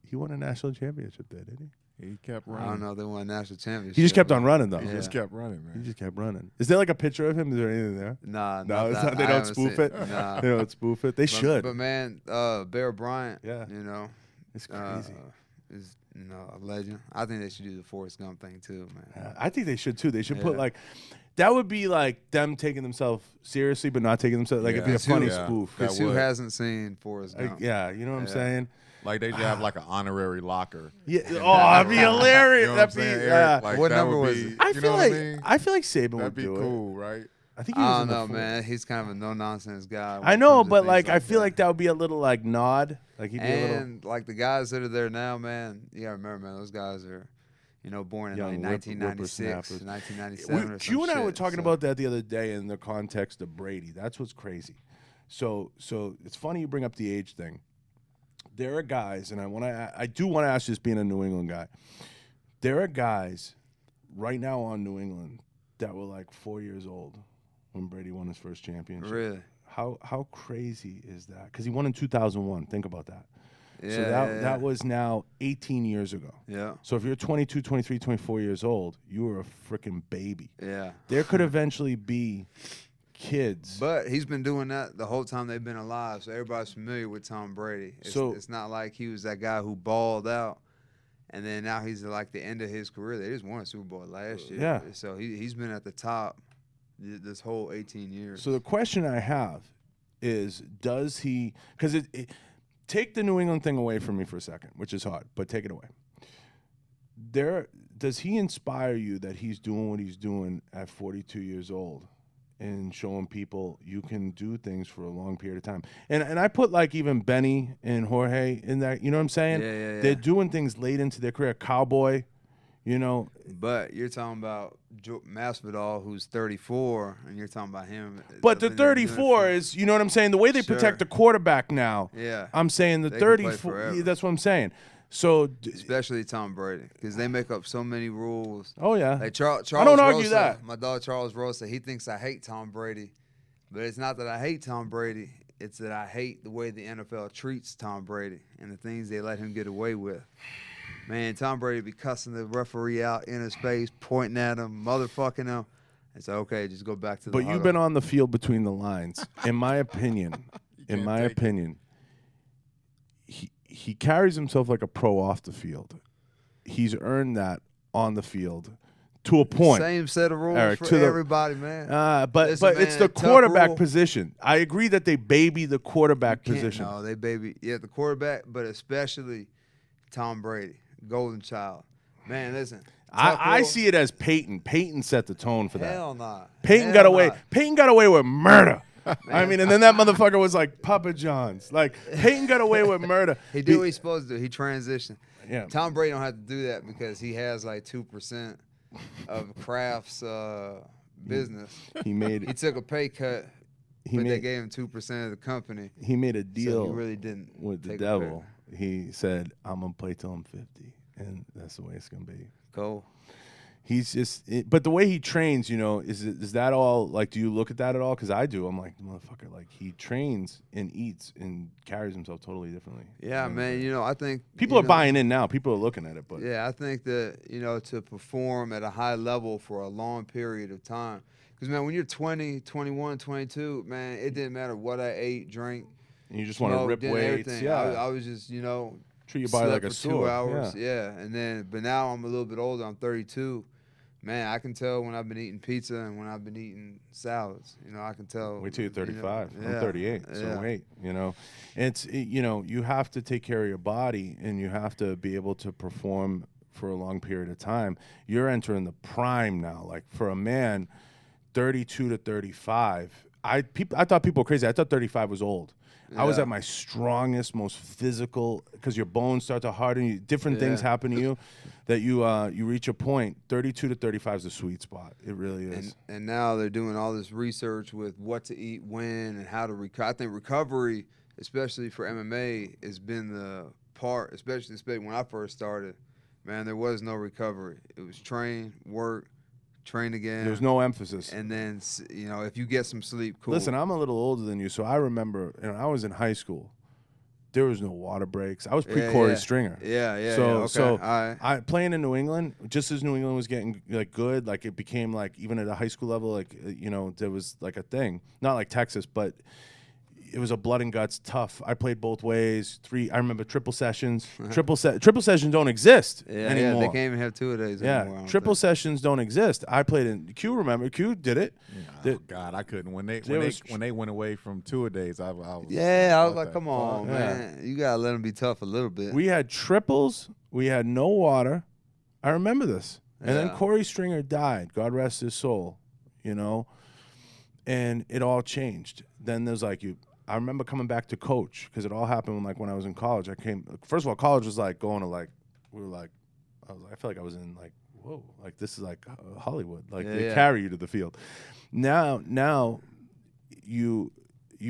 He won a national championship there, didn't he? He kept I running. don't know if they won a national championship. He just kept on running, though. He just kept running, man. He just kept running. Is there like a picture of him? Is there anything there? Nah, No, it's that. not, they I don't haven't spoof seen- it. Nah. They don't spoof it. They should. But man, Bear Bryant, Yeah. you know, It's crazy. is a legend. I think they should do the Forrest Gump thing too, man. I think they should too. They should put Yeah. like That would be like them taking themselves seriously, but not taking themselves. Like, it'd be a funny spoof. Because who hasn't seen Forrest Gump? Yeah, you know what I'm saying? Like they should have like an honorary locker. Yeah. Oh, that'd be hilarious. You know That'd be Like, what that number would was be, it? I feel like Saban that'd would be do cool, right? I think he was I in don't the know, four. man. He's kind of a no-nonsense guy. I know, but like I feel like that would be a little like nod. Like he'd be a little And like the guys that are there now, man, you gotta remember, man, those guys are, born in Young like 1996, whippersnappers. 1997 or some You and I shit, were talking about that the other day in the context of Brady. That's what's crazy. So it's funny you bring up the age thing. There are guys, and I do want to ask this being a New England guy. There are guys right now on New England that were like 4 years old when Brady won his first championship. Really? How crazy is that? Because he won in 2001. Think about that. Yeah, So that was now 18 years ago. Yeah. So if you're 22, 23, 24 years old, you were a freaking baby. Yeah. There could eventually be kids. But he's been doing that the whole time they've been alive, so everybody's familiar with Tom Brady. It's not like he was that guy who balled out, and then now he's at like the end of his career. They just won a Super Bowl last year. Yeah. So he's been at the top this whole 18 years. So the question I have is, does he – because take the New England thing away from me for a second, which is hard, but take it away. Does he inspire you that he's doing what he's doing at 42 years old and showing people you can do things for a long period of time? And I put like even Benny and Jorge in that, you know what I'm saying? Yeah. They're doing things late into their career. Cowboy, But you're talking about Masvidal, who's 34, and you're talking about him. But the 34 is, you know what I'm saying? The way they protect the quarterback now. Yeah. I'm saying the They can play 34. forever. That's what I'm saying. So, especially Tom Brady, because they make up so many rules. Oh yeah. Like Charles I don't argue Rosa, that. My dog Charles Rosa, he thinks I hate Tom Brady, but it's not that I hate Tom Brady. It's that I hate the way the NFL treats Tom Brady and the things they let him get away with. Man, Tom Brady be cussing the referee out in his face, pointing at him, motherfucking him. It's okay, just go back to the But you've been on the field between the lines. In my opinion, he carries himself like a pro off the field. He's earned that on the field to a point. Same set of rules Eryk, for everybody, man. But Listen, it's man, the tough quarterback rule. position. I agree that they baby the quarterback position. No, they baby. Yeah, the quarterback, but especially Tom Brady, golden child. Man, listen. I see it as Peyton. Peyton set the tone for that. Hell nah. Peyton got away. Peyton got away with murder. I mean, and then that motherfucker was like Papa John's. Like Peyton got away with murder. He did what he's supposed to do. He transitioned. Yeah. Tom Brady don't have to do that because he has like 2% of Kraft's business. He took a pay cut, but they gave him 2% of the company. He made a deal. So he really didn't with the devil. He said, "I'm gonna play till I'm 50," and that's the way it's gonna be. Cool. He's just, but the way he trains, is that all? Like, do you look at that at all? Because I do. I'm like, motherfucker, like he trains and eats and carries himself totally differently. Yeah, man. I think people are buying in now. People are looking at it, but yeah, I think that to perform at a high level for a long period of time, because man, when you're 20, 21, 22, man, it didn't matter what I ate, drank, and you just want to rip weights. Everything. Yeah, I was just treat your body like a sword. 2 hours. Yeah, but now I'm a little bit older. I'm 32. Man, I can tell when I've been eating pizza and when I've been eating salads. I can tell. Wait till you're 35. I'm 38, so yeah. wait. It's you have to take care of your body and you have to be able to perform for a long period of time. You're entering the prime now. Like for a man, 32 to 35. I thought people were crazy. I thought 35 was old. Yeah. I was at my strongest, most physical, because your bones start to harden. Different things happen to you that you reach a point. 32 to 35 is a sweet spot. It really is. And now they're doing all this research with what to eat, when, and how to recover. I think recovery, especially for MMA, has been the part, especially when I first started. Man, there was no recovery. It was train, work, train again. There's no emphasis. And then, if you get some sleep, cool. Listen, I'm a little older than you, so I remember, I was in high school. There was no water breaks. I was pre-Corey Stringer. Yeah. So right. I playing in New England, just as New England was getting like good, like it became like even at a high school level, like there was like a thing. Not like Texas, but it was a blood and guts tough. I played both ways. I remember triple sessions. Triple sessions don't exist anymore. Yeah, they can't even have 2 of those anymore. Triple sessions don't exist. I played in Q. Remember, Q did it. Oh God, I couldn't. When they went away from 2 a days, I was. Yeah, I was like, come on, man. You gotta let them be tough a little bit. We had triples. We had no water. I remember this. And then Corey Stringer died. God rest his soul. You know, and it all changed. Then there's like I remember coming back to coach because it all happened when I was in college. First of all, college was like going to I feel like I was in like, whoa, like this is like Hollywood. Like they carry you to the field. Now you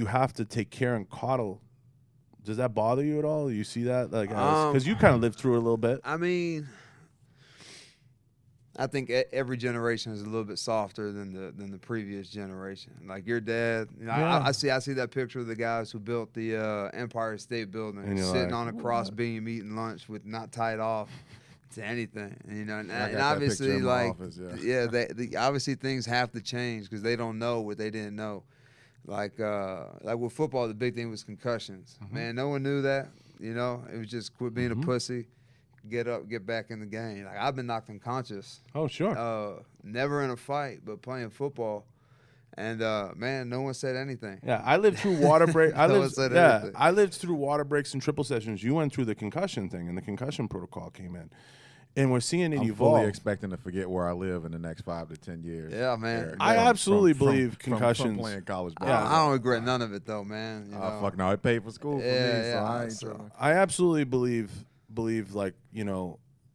have to take care and coddle. Does that bother you at all? You see that? Like, because you kind of lived through it a little bit. I mean, I think every generation is a little bit softer than the previous generation. Like your dad, I see that picture of the guys who built the Empire State Building, sitting on a cross beam eating lunch with not tied off to anything. And obviously, like, obviously things have to change because they don't know what they didn't know. Like with football, the big thing was concussions. Man, no one knew that. It was just quit being a pussy. Get up, get back in the game. Like I've been knocked unconscious. Oh, sure. Never in a fight, but playing football. And man, no one said anything. Yeah, I lived through water break. I lived through water breaks and triple sessions. You went through the concussion thing, and the concussion protocol came in, and we're seeing it evolve. I'm fully expecting to forget where I live in the next 5 to 10 years. Yeah, man. I absolutely believe concussions. From playing college ball. Yeah, I don't regret none of it though, man. Fuck no, it paid for school for me, so I absolutely believe like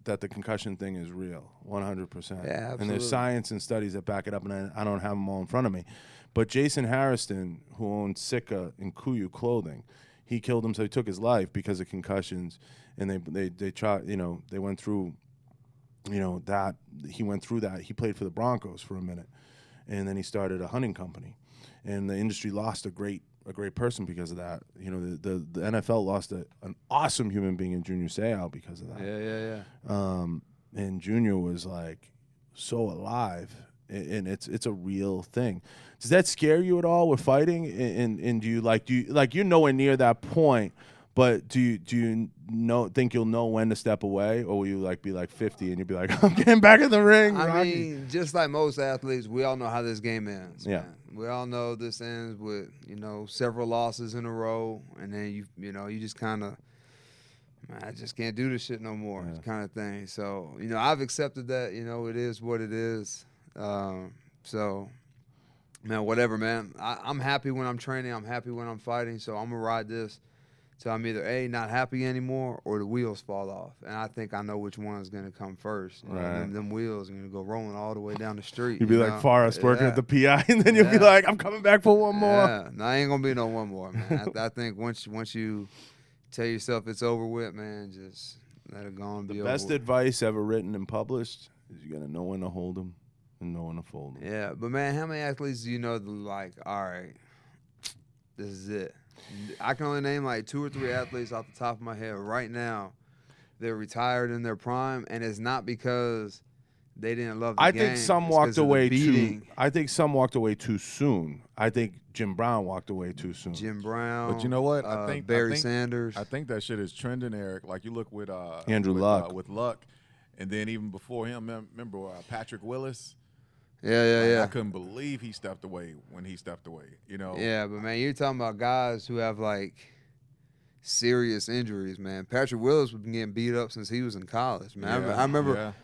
that the concussion thing is real, 100%. Yeah, absolutely. And there's science and studies that back it up, and I don't have them all in front of me. But Jason Harrison, who owned Sika and Kuyu clothing, he killed himself. He took his life because of concussions, and they tried. They went through, that he went through that. He played for the Broncos for a minute, and then he started a hunting company, and the industry lost a great person because of that. The NFL lost an awesome human being in Junior Seau because of that. Yeah. And Junior was like so alive, and it's a real thing. Does that scare you at all with fighting? And do you nowhere near that point? But do you think you'll know when to step away, or will you be 50 and you'll be like, I'm getting back in the ring? I mean, just like most athletes, we all know how this game ends. Yeah. Man. We all know this ends with several losses in a row, and then you just kind of, I just can't do this shit no more, kind of thing. So I've accepted that. It is what it is. So, man, whatever, man. I'm happy when I'm training. I'm happy when I'm fighting. So I'm gonna ride this till I'm either not happy anymore or the wheels fall off. And I think I know which one is gonna come first. Right. Them wheels are gonna go rolling all the way down the street. You'll be like Forrest working at the PI, and then you'll be like, I'm coming back for one more. Yeah, no, I ain't gonna be no one more, man. I think once you tell yourself it's over with, man, just let it go and be over. The best advice ever written and published is you gotta know when to hold them and know when to fold them. Yeah, but man, how many athletes do you know that all right, this is it? I can only name 2 or 3 athletes off the top of my head right now. They're retired in their prime, and it's not because they didn't love the game. I think some walked away too soon. I think Jim Brown walked away too soon. Jim Brown. But you know what? I think Barry Sanders. I think that shit is trending, Eryk. Like you look with Andrew Luck. With Luck, and then even before him, remember Patrick Willis. Yeah. I couldn't believe he stepped away when he stepped away. Yeah, but man, you're talking about guys who have serious injuries, man. Patrick Willis was getting beat up since he was in college, man. Yeah, I remember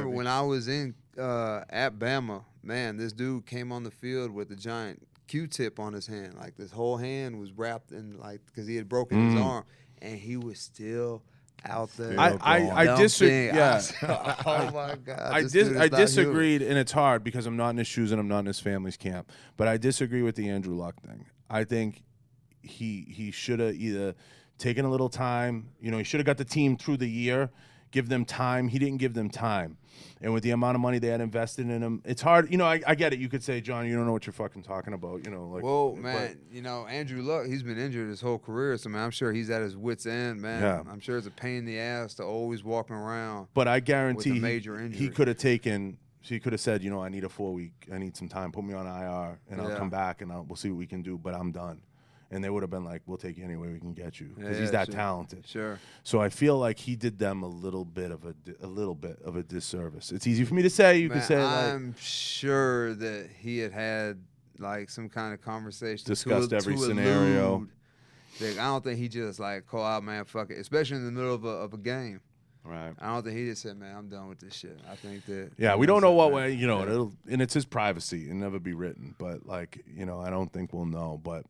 when I was in at Bama, man, this dude came on the field with a giant Q-tip on his hand. Like this whole hand was wrapped in because he had broken his arm, and he was still out there. I disagree. Yeah. Oh my God. I disagreed, and it's hard because I'm not in his shoes and I'm not in his family's camp. But I disagree with the Andrew Luck thing. I think he should have either taken a little time. He should have got the team through the year, give them time. He didn't give them time. And with the amount of money they had invested in him, it's hard. I get it. You could say, John, you don't know what you're fucking talking about. Well, man, Andrew Luck, he's been injured his whole career. So, man, I'm sure he's at his wit's end, man. Yeah. I'm sure it's a pain in the ass to always walking around. But I guarantee with a major injury. He could have taken. So he could have said, I need a 4 week. I need some time. Put me on IR, and I'll come back, and we'll see what we can do. But I'm done. and they would have been like, "We'll take you any way we can get you," because Yeah, he's that sure. talented. Sure. So I feel like he did them a little bit of a disservice. It's easy for me to say. You Man, can say I'm sure that he had like some kind of conversation, discussed to every scenario. allude that I don't think he just like call out, man, fuck it, especially in the middle of a game. Right. I don't think he just said, man, I'm done with this shit. I think that. Yeah, we don't know what way, Yeah. and it's his privacy. It'll never be written. But, like, I don't think we'll know. But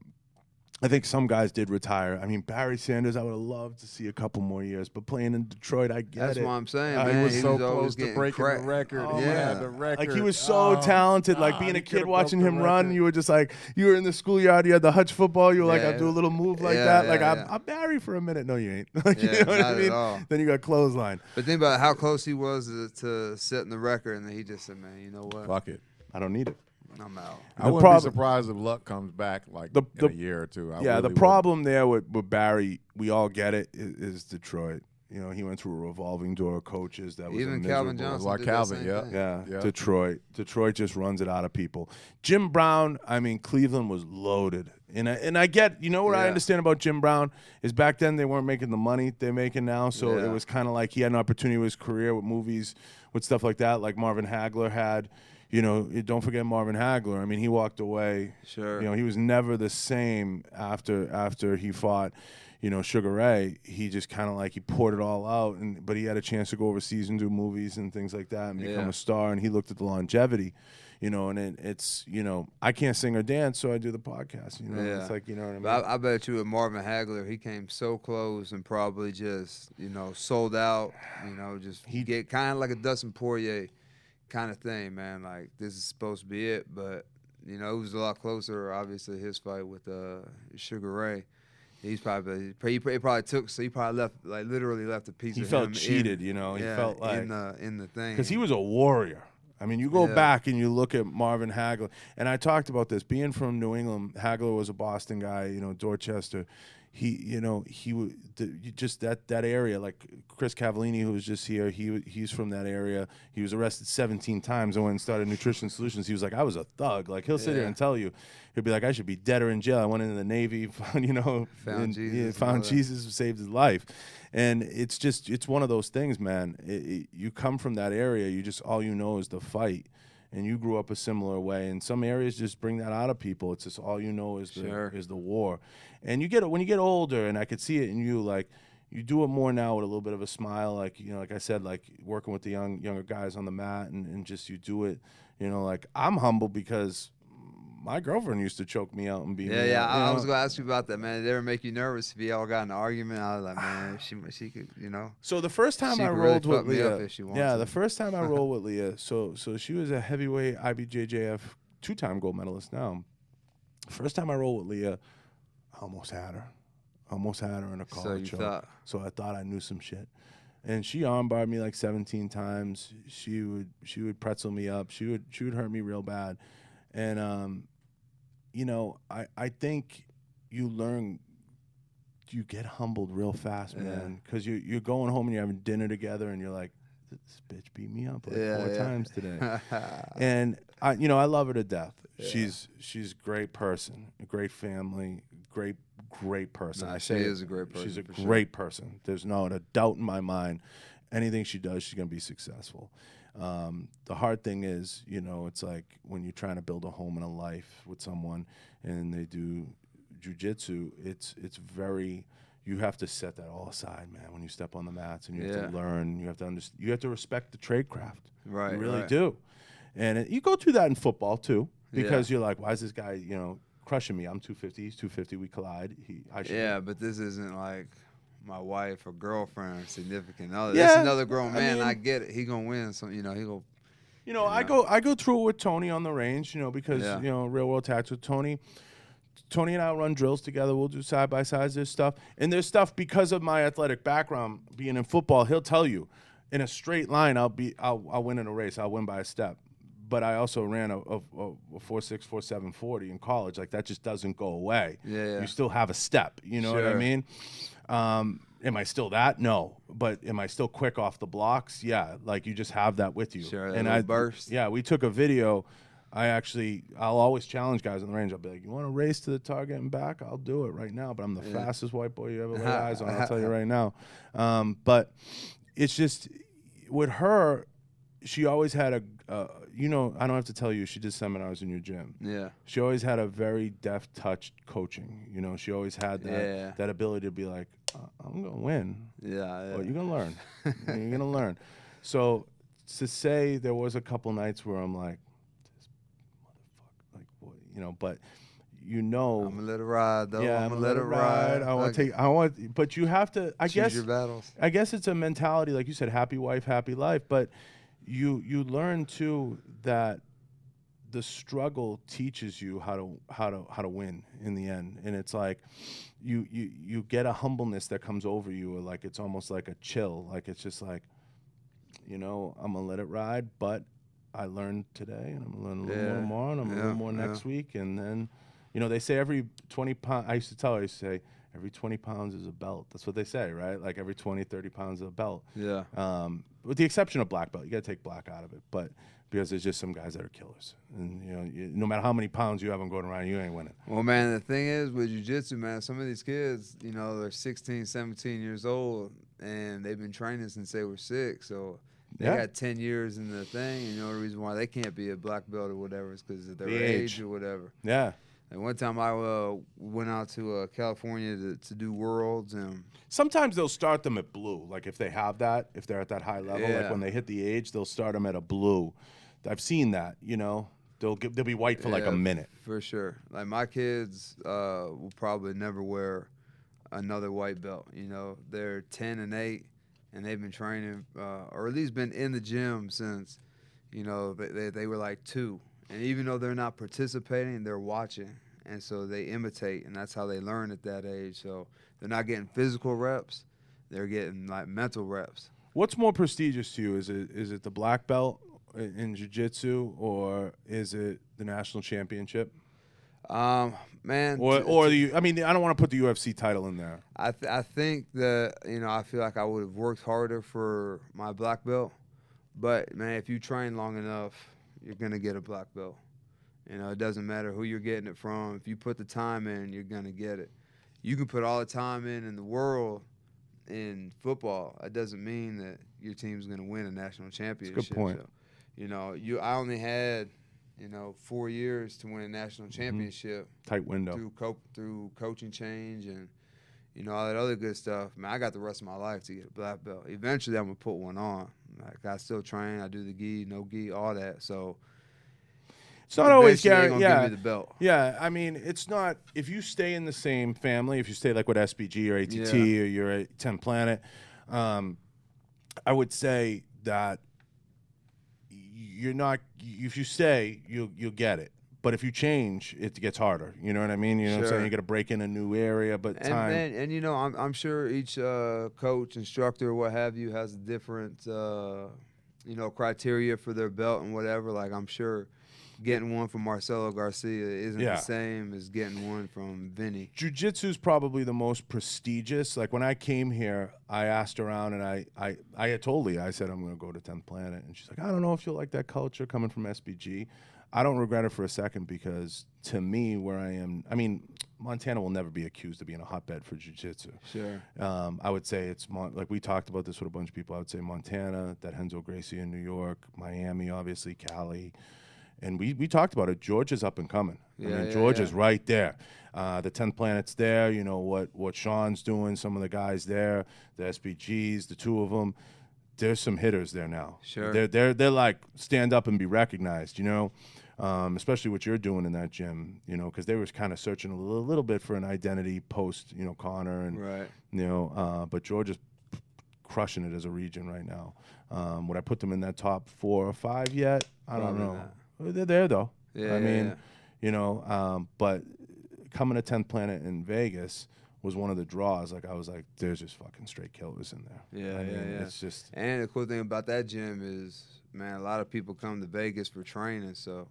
I think some guys did retire. I mean, Barry Sanders, I would have loved to see a couple more years. But playing in Detroit, I get That's it. what I'm saying, I man. He was so always close to getting breaking cracked. the record. Oh, Yeah, man. the record. Like, he was so talented. Like, being he a kid could've watching broke him the run, record. you were just like, you were in the schoolyard, you had the hutch football, you were like, Yeah. I'll do a little move like Yeah, that. yeah, like, yeah. I'm Barry for a minute. No, you ain't. Like, Yeah, you know what not I at mean? all. Then you got clothesline. But think about how close he was to setting the record, and then he just said, man, you know what? Fuck it. I don't need it. I'm out. I The wouldn't problem- be surprised if Luck comes back like The- in a year or two. I Yeah, really the wouldn't. problem there with Barry, we all get it, is Detroit. He went through a revolving door of coaches that was Even a Calvin miserable- Johnson. Why did Calvin, that same yeah. thing. Yeah, Detroit just runs it out of people. Jim Brown, I mean, Cleveland was loaded. And I get, what I Yeah. understand about Jim Brown is back then they weren't making the money they're making now. So Yeah. it was kind of like he had an opportunity with his career with movies, with stuff like that, like Marvin Hagler had. Don't forget Marvin Hagler. I mean, he walked away. Sure. He was never the same after he fought, Sugar Ray. He just kind of like he poured it all out, but he had a chance to go overseas and do movies and things like that and become Yeah. a star. And he looked at the longevity, it's I can't sing or dance, so I do the podcast. Yeah. It's like, you know what I mean. But I bet you with Marvin Hagler, he came so close and probably just, sold out, just He- get kind of like a Dustin Poirier kind of thing, man. Like, this is supposed to be it. But, it was a lot closer, obviously, his fight with Sugar Ray. He probably took, so he probably left, like, literally left a piece He of felt him cheated, in, He felt like in the thing. because he was a warrior. I mean, you go Yeah. back and you look at Marvin Hagler, and I talked about this. Being from New England, Hagler was a Boston guy, Dorchester. He would just that area. Like Chris Cavallini, who was just here, he's from that area. He was arrested 17 times. I went and started Nutrition Solutions. He was like, I was a thug. Like he'll sit here Yeah. and tell you, he'll be like, I should be dead or in jail. I went into the Navy, found Jesus, found and all that. Jesus, saved his life. And it's one of those things, man. You come from that area, all you know is the fight. And you grew up a similar way. And some areas just bring that out of people. It's just all you know is Sure. the war. And when you get older, and I could see it in you, like you do it more now with a little bit of a smile, like like I said, like working with the younger guys on the mat, and just you do it, like I'm humble because my girlfriend used to choke me out and beat me Yeah, out, I was gonna ask you about that, man. Did it ever make you nervous if you all got in an argument? I was like, man, she could, So the first time She I could really rolled with fuck me up Leah, if she wants yeah, to. the first time I rolled with Leah, so she was a heavyweight IBJJF 2-time gold medalist. Now, first time I rolled with Leah, I almost had her in a collar you choke. thought. So I thought I knew some shit. And she armbarred me like 17 times. She would pretzel me up. She would hurt me real bad. And I think you get humbled real fast, man, because you're going home and you're having dinner together and you're like, this bitch beat me up like 4 times today. And I love her to death. Yeah. She's a great person, a great family, great person. Nah, I she say is a great person, She's a for sure. great person. There's not a doubt in my mind. Anything she does, she's gonna be successful. The hard thing is, it's like when you're trying to build a home and a life with someone, and they do jujitsu. It's very. You have to set that all aside, man. When you step on the mats, and you have to learn, you have to understand, you have to respect the trade craft. Right, you really right. do. And you go through that in football too, because you're like, why is this guy, crushing me? I'm 250, he's 250, we collide. Yeah, but this isn't like my wife or girlfriend or significant other. Yeah, That's another grown man. mean- I get it. He gonna win. So he go. I go through it with Tony on the range, because Yeah. real world tactics with Tony. Tony and I run drills together. We'll do side by sides. There's stuff, and there's stuff because of my athletic background, being in football. He'll tell you, in a straight line, I'll win in a race. I'll win by a step. But I also ran a 4.6, 4.7 40 in college. Like that just doesn't go away. Yeah. You still have a step. You know what I Sure. mean? Am I still that? No. But am I still quick off the blocks? Yeah. Like you just have that with you. Sure, that and little burst. Yeah, we took a video I'll always challenge guys on the range. I'll be like, you want to race to the target and back? I'll do it right now. But I'm the fastest white boy you ever lay eyes on. I'll tell you right now. But it's just with her, she always had I don't have to tell you, she did seminars in your gym. Yeah. She always had a very deft touch coaching. She always had that ability to be like, I'm going to win. Yeah. Well, you're going to learn. You're going to learn. So to say there was a couple nights where I'm like, this motherfucker, like, what, but I'm gonna let it ride though. Yeah, I'm gonna let it ride. But you have to, choose your battles. I guess it's a mentality, like you said, happy wife, happy life. But you learn too that the struggle teaches you how to win in the end. And it's like you get a humbleness that comes over you, or like it's almost like a chill. Like it's just like, I'm gonna let it ride, but I learned today, and I'm gonna learn a little more tomorrow, and I'm gonna learn more next week, and then, they say every 20 pounds. I used to say every 20 pounds is a belt. That's what they say, right? Like every 20, 30 pounds is a belt. Yeah. With the exception of black belt, you got to take black out of it, but because there's just some guys that are killers, and no matter how many pounds you have them going around, you ain't winning. Well, man, the thing is with jiu-jitsu, man, some of these kids, they're 16, 17 years old, and they've been training since they were 6, so they got 10 years in the thing. The reason why they can't be a black belt or whatever is because of their age or whatever. Yeah. And one time I went out to California to do Worlds, and sometimes they'll start them at blue, like if they have that, if they're at that high level, like when they hit the age, they'll start them at a blue. I've seen that. They'll be white for like a minute. For sure. Like my kids will probably never wear another white belt. They're 10 and 8, and they've been training, or at least been in the gym since, they were like 2. And even though they're not participating, they're watching. And so they imitate, and that's how they learn at that age. So they're not getting physical reps. They're getting, like, mental reps. What's more prestigious to you? Is it the black belt in jiu-jitsu, or is it the national championship? Man. I don't want to put the UFC title in there. I think that, I feel like I would have worked harder for my black belt. But, man, if you train long enough, you're going to get a black belt. It doesn't matter who you're getting it from. If you put the time in, you're going to get it. You can put all the time in the world in football. That doesn't mean that your team's going to win a national championship. That's a good point. So, I only had, 4 years to win a national championship. Tight window. Through coaching change and, all that other good stuff. Man, I got the rest of my life to get a black belt. Eventually, I'm going to put one on. Like, I still train. I do the gi, no gi, all that. So it's not always guaranteed. Yeah, give me the belt. Yeah, I mean, it's not. If you stay in the same family, if you stay like with SBG or ATT or you're at 10 Planet, I would say that you're not. If you stay, you'll get it. But if you change, it gets harder. You know what I mean? You know what I'm saying? You got to break in a new area, but time. And I'm sure each coach, instructor, what have you, has a different, criteria for their belt and whatever. Like, I'm sure getting one from Marcelo Garcia isn't the same as getting one from Vinny. Jiu-jitsu is probably the most prestigious. Like, when I came here, I asked around, and I had told Leah, I said, I'm going to go to 10th Planet. And she's like, I don't know if you'll like that culture coming from SBG. I don't regret it for a second, because to me, where I am, I mean, Montana will never be accused of being a hotbed for jiu-jitsu. Sure. I would say it's, like we talked about this with a bunch of people, I would say Montana, that Renzo Gracie in New York, Miami, obviously, Cali. And we talked about it. Georgia's up and coming. Georgia's right there. The 10th Planet's there. What Sean's doing, some of the guys there, the SBGs, the 2 of them. There's some hitters there now. Sure. They're like stand up and be recognized, especially what you're doing in that gym, because they were kind of searching a little bit for an identity post, Connor and right. But Georgia's crushing it as a region right now. Would I put them in that top 4 or 5 yet? I don't know. They're there though. But coming to 10th Planet in Vegas was one of the draws. Like, I was like, there's just fucking straight killers in there. It's just. And the cool thing about that gym is, man, a lot of people come to Vegas for training, so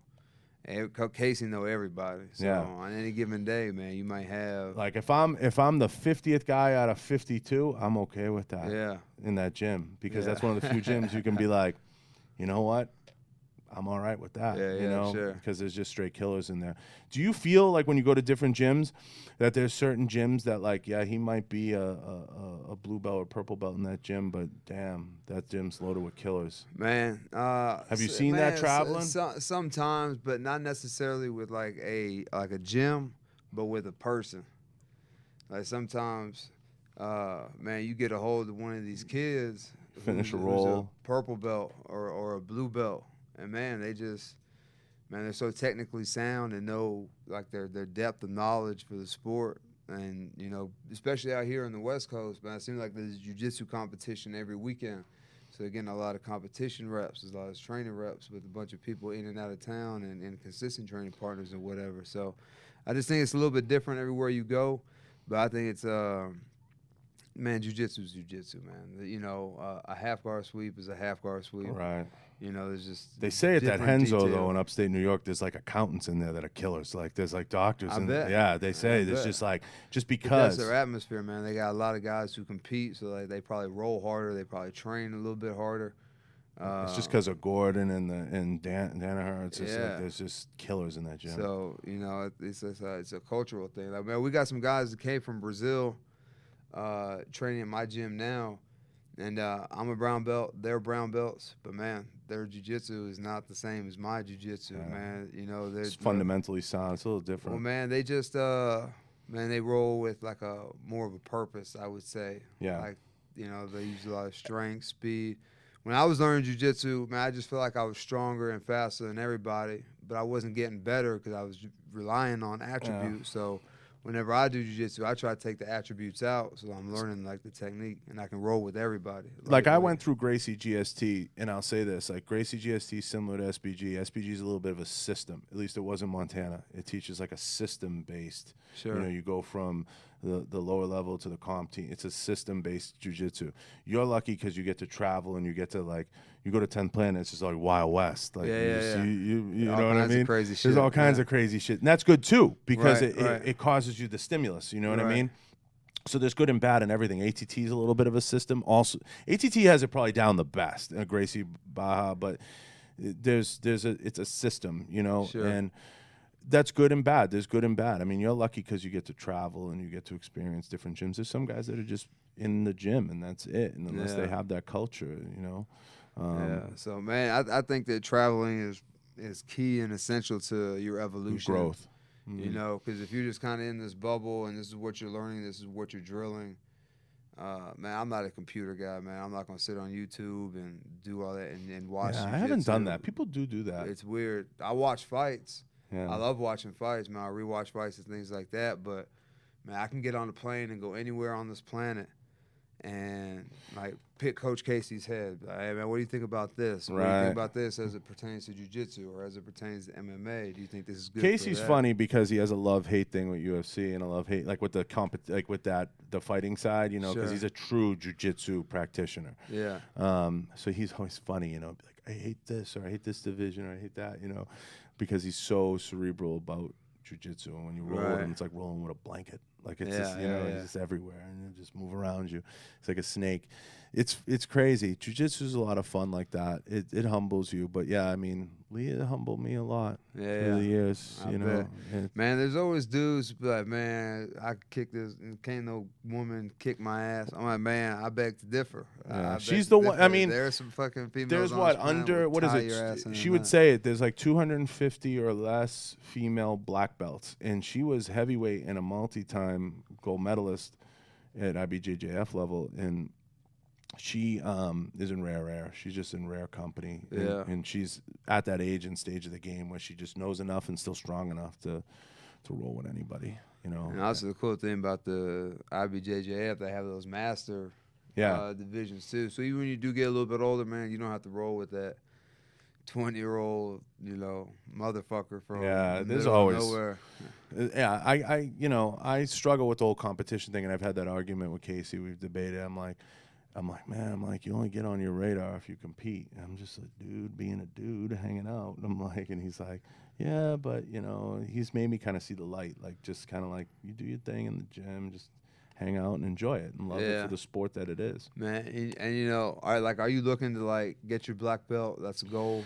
Casey know everybody. So on any given day, man, you might have. Like, if I'm the 50th guy out of 52, I'm okay with that. Yeah. In that gym, because that's one of the few gyms you can be like, you know what? I'm all right with that. Yeah, you know, sure. because there's just straight killers in there. Do you feel like when you go to different gyms that there's certain gyms that like, yeah, he might be a blue belt or purple belt in that gym, but damn, that gym's loaded with killers? Man, have you seen that traveling? Sometimes, but not necessarily with like a gym, but with a person. Like sometimes, man, you get a hold of one of these kids, Finish a who's roll, a purple belt or a blue belt, and man, they're so technically sound and know like their depth of knowledge for the sport. And you know, especially out here on the West Coast, man, it seems like there's jiu-jitsu competition every weekend. So they're getting a lot of competition reps, there's a lot of training reps with a bunch of people in and out of town and consistent training partners and whatever. So I just think it's a little bit different everywhere you go. But I think it's man, jiu-jitsu is jiu-jitsu, man. You know, a half-guard sweep is a half-guard sweep. right? You know, there's just They say at that different Henzo detail. though in upstate New York, there's like accountants in there that are killers. Like there's like doctors. I bet. Yeah, they say I there's bet. just like just But because. that's their atmosphere, man. They got a lot of guys who compete, so like they probably roll harder. They probably train a little bit harder. It's just because of Gordon and Danaher. It's just Yeah. like there's just killers in that gym. So you know, it's a cultural thing. Like, man, we got some guys that came from Brazil, training in my gym now, and I'm a brown belt. They're brown belts, but man, their jiu-jitsu is not the same as my jiu-jitsu, man. You know, it's fundamentally sound. It's a little different. Well, man, they just man, they roll with like a more of a purpose, I would say. Yeah. Like, you know, they use a lot of strength, speed. When I was learning jiu-jitsu, man, I just felt like I was stronger and faster than everybody, but I wasn't getting better because I was relying on attributes. So whenever I do jiu-jitsu, I try to take the attributes out, so I'm learning like the technique and I can roll with everybody. Like I went through Gracie GST, and I'll say this: like Gracie GST is similar to SBG. SBG is a little bit of a system. At least it was in Montana. It teaches like a system-based. Sure. You know, you go from the lower level to the comp team. It's a system-based jiu-jitsu. You're lucky because you get to travel and you get to like you go to 10 Planet. It's just like Wild West. Like you know what I mean? Crazy shit. There's all kinds of crazy shit, and that's good too because Right, it causes you the stimulus. You know what I Right. mean? So there's good and bad in everything. ATT is a little bit of a system. Also, ATT has it probably down the best. Gracie Baja, but it's a system, you know, Sure. and that's good and bad. There's good and bad. I mean, you're lucky because you get to travel and you get to experience different gyms. There's some guys that are just in the gym and that's it. And unless they have that culture, you know. Yeah. So man, I think that traveling is key and essential to your evolution, growth. You know, because if you're just kind of in this bubble and this is what you're learning, this is what you're drilling. Man, I'm not a computer guy, man. I'm not gonna sit on YouTube and do all that and watch. Yeah, I haven't done that. People do that. It's weird. I watch fights. Yeah. I love watching fights, man. I rewatch fights and things like that. But man, I can get on a plane and go anywhere on this planet and like pick Coach Casey's head. Like, hey man, what do you think about this? What do you Right. think about this as it pertains to jiu-jitsu or as it pertains to MMA? Do you think this is good? Casey's for that? funny because he has a love-hate thing with UFC and a love-hate like with the the fighting side, you know, because Sure. he's a true jiu-jitsu practitioner. Yeah. So he's always funny, you know, be like, I hate this or I hate this division or I hate that, you know, because he's so cerebral about jiu-jitsu. And when you roll with Right. him, it's like rolling with a blanket. Like it's Yeah, just, you yeah, know, yeah. it's just everywhere and it just move around you. It's like a snake. It's crazy. Jiu-jitsu is a lot of fun like that. It humbles you. But yeah, I mean, Leah humbled me a lot through the years, I you know. bet. Man, there's always dudes be like, man, I could kick this, and can't no woman kick my ass. I'm like, man, I beg to differ. Yeah, I she's beg the to one. differ. I mean, there's some fucking females. there's on what this planet under will what is tie your ass it? in She a would knot. say it. There's like 250 or less female black belts, and she was heavyweight and a multi-time gold medalist at IBJJF level, and she is in rare. She's just in rare company, and she's at that age and stage of the game where she just knows enough and still strong enough to roll with anybody, you know. And also the cool thing about the IBJJF, they have those master divisions too. So even when you do get a little bit older, man, you don't have to roll with that 20-year-old, you know, motherfucker from the there's middle of always nowhere. Yeah, I you know, I struggle with the whole competition thing, and I've had that argument with Casey. We've debated. I'm like, man, you only get on your radar if you compete. And I'm just a dude being a dude hanging out. And I'm like, and he's like, yeah, but you know, he's made me kind of see the light, like just kind of like you do your thing in the gym, just hang out and enjoy it and love it for the sport that it is. Man, and you know, are you looking to like get your black belt? That's a goal.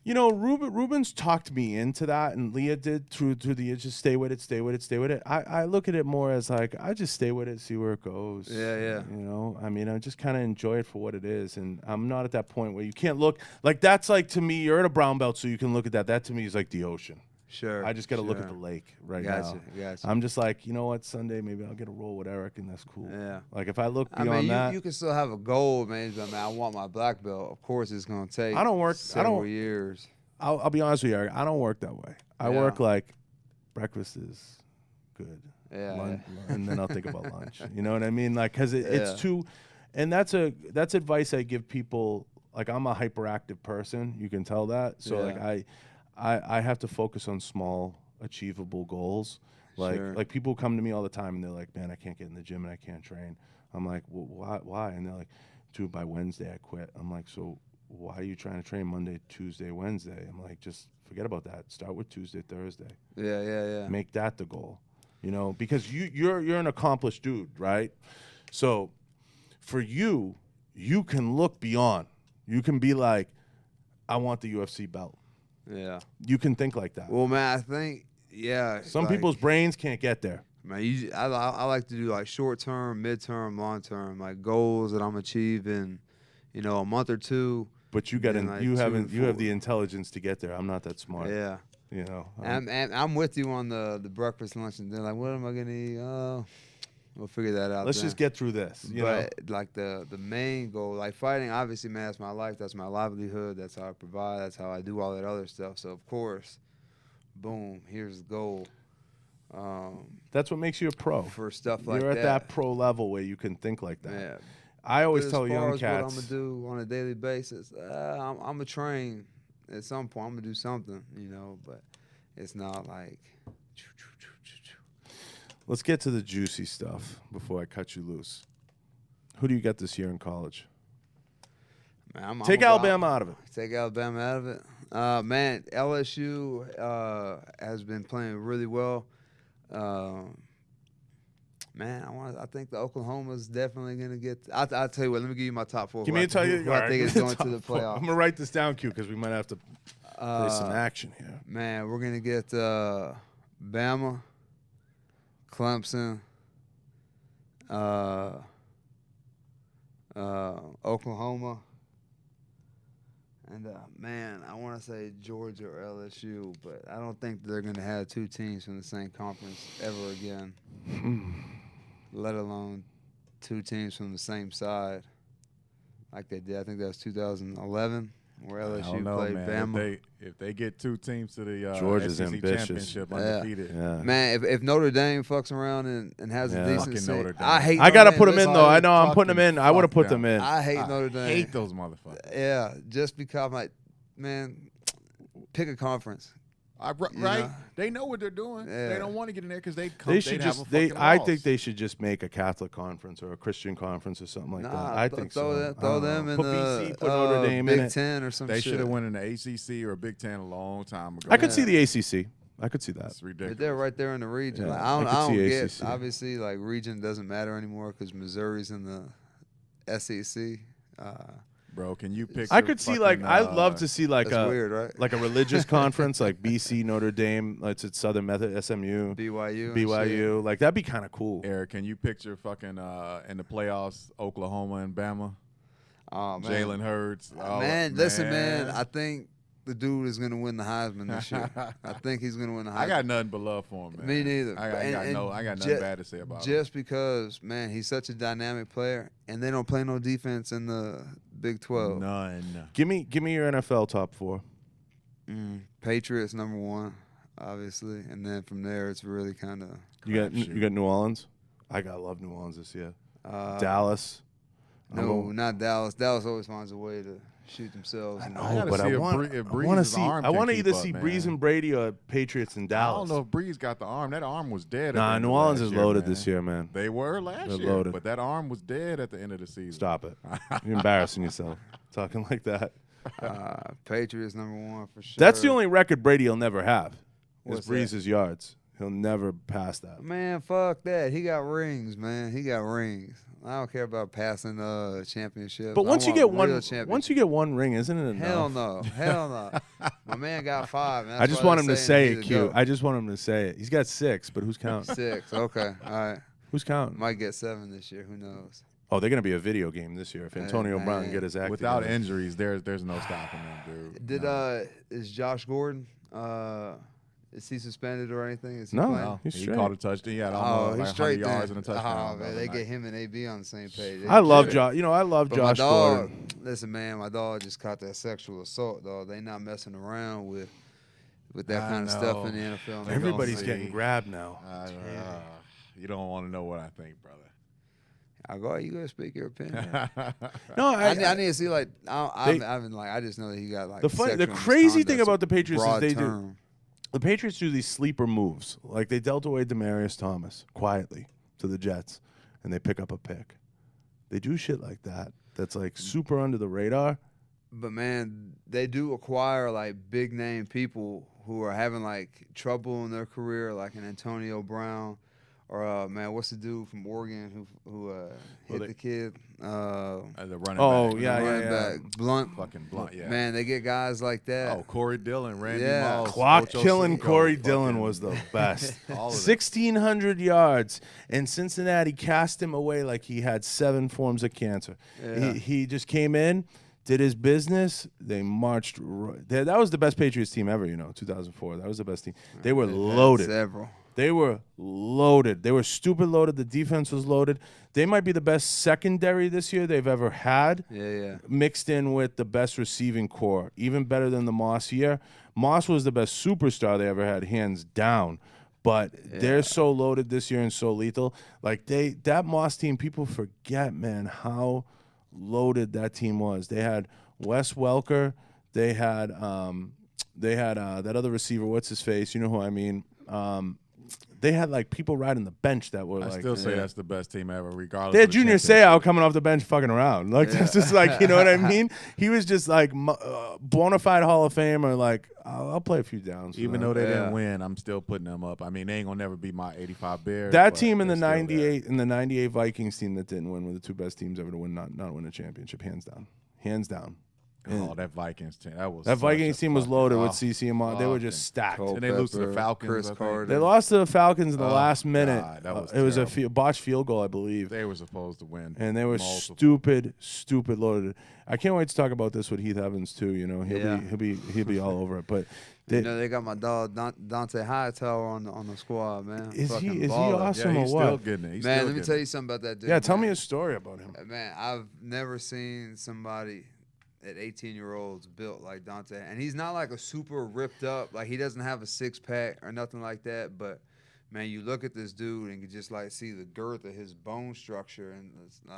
You know, Ruben's talked me into that, and Leah did through the just stay with it. I look at it more as like I just stay with it, see where it goes. Yeah. You know, I mean, I just kind of enjoy it for what it is, and I'm not at that point where you can't look like that's like to me. You're at a brown belt, so you can look at that. That to me is like the ocean. Sure. I just got to look at the lake now. Gotcha. I'm just like, you know what, Sunday maybe I'll get a roll with Eryk, and that's cool. Yeah. Like if I look beyond that, you can still have a goal, man. I mean, I want my black belt. Of course, it's gonna take. Several years. I'll be honest with you, Eryk. I don't work that way. I work like breakfast is good. Yeah. And then I'll think about lunch. You know what I mean? Like, cause it's too, and that's advice I give people. Like I'm a hyperactive person. You can tell that. So like I have to focus on small, achievable goals. Like people come to me all the time and they're like, man, I can't get in the gym and I can't train. I'm like, well, why? And they're like, dude, by Wednesday I quit. I'm like, so why are you trying to train Monday, Tuesday, Wednesday? I'm like, just forget about that. Start with Tuesday, Thursday. Yeah. Make that the goal, you know, because you're an accomplished dude, right? So for you can look beyond. You can be like, I want the UFC belt. Yeah. You can think like that. Well, man, I think, some people's brains can't get there. Man, I like to do like short term, mid term, long term, like goals that I'm achieving, you know, a month or two. But you have the intelligence to get there. I'm not that smart. Yeah. You know. And I'm with you on the breakfast, lunch, and then like, what am I gonna eat? We'll figure that out. Let's just get through this. But like the main goal, like fighting, obviously, man, that's my life. That's my livelihood. That's how I provide. That's how I do all that other stuff. So of course, boom, here's the goal. That's what makes you a pro. For stuff like that. You're at that pro level where you can think like that. Yeah. I always tell young cats. As far as what I'm gonna do on a daily basis, I'm gonna train. At some point, I'm gonna do something, you know. But it's not like. Let's get to the juicy stuff before I cut you loose. Who do you got this year in college? Man, Take Alabama out of it. Take Alabama out of it. Man, LSU has been playing really well. Man, I think the Oklahoma's definitely gonna get. I'll tell you what. Let me give you my top four. Give me a tell you. I think it's going to the playoffs. I'm gonna write this down, Q, because we might have to play some action here. Man, we're gonna get Bama, Clemson, Oklahoma, and man, I want to say Georgia or LSU, but I don't think they're gonna have two teams from the same conference ever again. Let alone two teams from the same side like they did. I think that was 2011 where LSU played man. Bama. If they get two teams to the Georgia's SEC ambitious. championship undefeated. Yeah. Man, if Notre Dame fucks around and has a decent season, Notre Dame. I gotta put them in though. I know I'm putting them in. I would have put them in. I hate Notre Dame. I hate those motherfuckers. Yeah, just because I'm like, man, pick a conference. Right? know? They know what they're doing. Yeah. They don't want to get in there because They should have a just. fucking I loss. think they should just make a Catholic conference or a Christian conference or something like that. I think so. Throw them in put the BC, put Notre Dame in Big it. Ten or some They shit. should have went in the ACC or Big Ten a long time ago. I could see the ACC. I could see that. That's But ridiculous. they're right there in the region. Yeah, Like, I I could don't see get. ACC. Obviously, like region doesn't matter anymore because Missouri's in the SEC. Bro, can you pick? I could see like I'd love to see like That's a weird, right? like a religious conference like BC, Notre Dame, it's at Southern Method, SMU, BYU. and BYU. Like that'd be kind of cool. Eryk, can you picture fucking in the playoffs Oklahoma and Bama? Oh, man. Jalen Hurts. Oh, Man, listen, man. I think the dude is gonna win the Heisman this year. I think he's gonna win the Heisman. I got nothing but love for him, man. Me neither. I got nothing bad to say about him. Just because, man, he's such a dynamic player, and they don't play no defense in the Big 12. None. Give me your NFL top four. Patriots number one, obviously, and then from there it's really kind of. You got New Orleans. I love New Orleans this year. Dallas. No, not Dallas. Dallas always finds a way to shoot themselves. I in the know, foot. but I see if want Breeze's to see. arm I can want to keep either up, see man. Breeze and Brady or Patriots and I Dallas. don't know if Breeze got the arm. That arm was dead. At the Nah, end New of Orleans last is year, loaded man. this year, man. They were last They're year, loaded. but that arm was dead at the end of the season. Stop it. You're embarrassing yourself talking like that. Patriots number one for sure. That's the only record Brady will never have. Is What's that? Breeze's yards. He'll never pass that. Man, fuck that. He got rings, man. He got rings. I don't care about passing championships. But once you get once you get one ring, isn't it enough? Hell no. Hell no. My man got 5. I just want him to say it, Q. I just want him to say it. He's got 6, but who's counting? 6. Okay. All right. Who's counting? Might get 7 this year. Who knows? Oh, they're gonna be a video game this year if Antonio Brown can get his act without together. injuries. There's no stopping him, dude. Is Josh Gordon? Is he suspended or anything? Is he No, playing? no, he's he straight. caught a touchdown. He had Oh, almost he's like straight 100 yards then. and a touchdown. Oh, man, they get him and AB on the same page. I love Josh. Josh. You know, I love But Josh my dog, Gordon. listen, man, my dog just caught that sexual assault, dog. They not messing around with that kind of stuff in the NFL. Everybody's getting grabbed now. You don't want to know what I think, brother. I go, you gonna speak your opinion? No, I need to see like I just know that he got like the crazy thing about the Patriots is the Patriots do these sleeper moves. Like they dealt away Demaryius Thomas quietly to the Jets, and they pick up a pick. They do shit like that. That's like super under the radar. But man, they do acquire like big name people who are having like trouble in their career, like an Antonio Brown, or man, what's the dude from Oregon who hit the kid? The running back. Running back. Blunt. Fucking Blunt, yeah. Man, they get guys like that. Oh, Corey Dillon, Randy Moss. Clock Ocho killing Cinco, Corey Dillon was the best. 1,600 yards, and Cincinnati cast him away like he had 7 forms of cancer. Yeah. He just came in, did his business. They marched. That was the best Patriots team ever, 2004. That was the best team. They were loaded. Several. They were loaded. They were stupid loaded. The defense was loaded. They might be the best secondary this year they've ever had. Yeah. Mixed in with the best receiving core, even better than the Moss year. Moss was the best superstar they ever had, hands down. But they're so loaded this year and so lethal. Like that Moss team, people forget, man, how loaded that team was. They had Wes Welker. They had that other receiver. What's his face? You know who I mean? They had like people riding the bench that were I like. still say that's the best team ever, regardless. They had of Junior Seau coming off the bench, fucking around. Like that's just like, you know what I mean? He was just like bona fide Hall of Famer. Like I'll play a few downs. Even though they didn't win, I'm still putting them up. I mean, they ain't gonna never be my '85 Bears. That team in the '98 Vikings team that didn't win were the 2 best teams ever to win not win a championship, hands down. Oh, that Vikings team. That Vikings team was loaded with CC and Mon. They were just stacked. Cole And they lose to the Pepper, Falcons. Chris Carter. They lost to the Falcons in the last minute. God, that was it was a terrible. botched field goal, I believe. They were supposed to win. And they were multiple. stupid loaded. I can't wait to talk about this with Heath Evans too. He'll be all over it. But they got my dog Dante Hightower on the squad, man. Is he baller. awesome Yeah, or he's what? still getting it. He's Man, still let me getting tell it. you something about that dude. Yeah, tell me man. a story about him. Man, I've never seen somebody at 18-year-olds built like Dante. And he's not like a super ripped up, like he doesn't have a 6-pack or nothing like that. But, man, you look at this dude and you just like see the girth of his bone structure. And,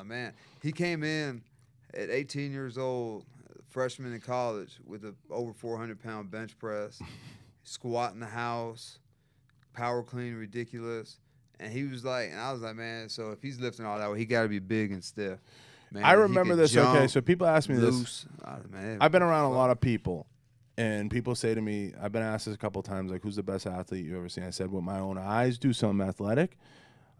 man, he came in at 18 years old, freshman in college, with a over 400-pound bench press, squat in the house, power clean ridiculous. And he was like, and I was like, man, so if he's lifting all that way, he got to be big and stiff. Man, I remember this. Okay, so people ask me loose. this. I've been around a lot of people, and people say to me, I've been asked this a couple of times, like, who's the best athlete you ever seen? I said, with my own eyes, do something athletic.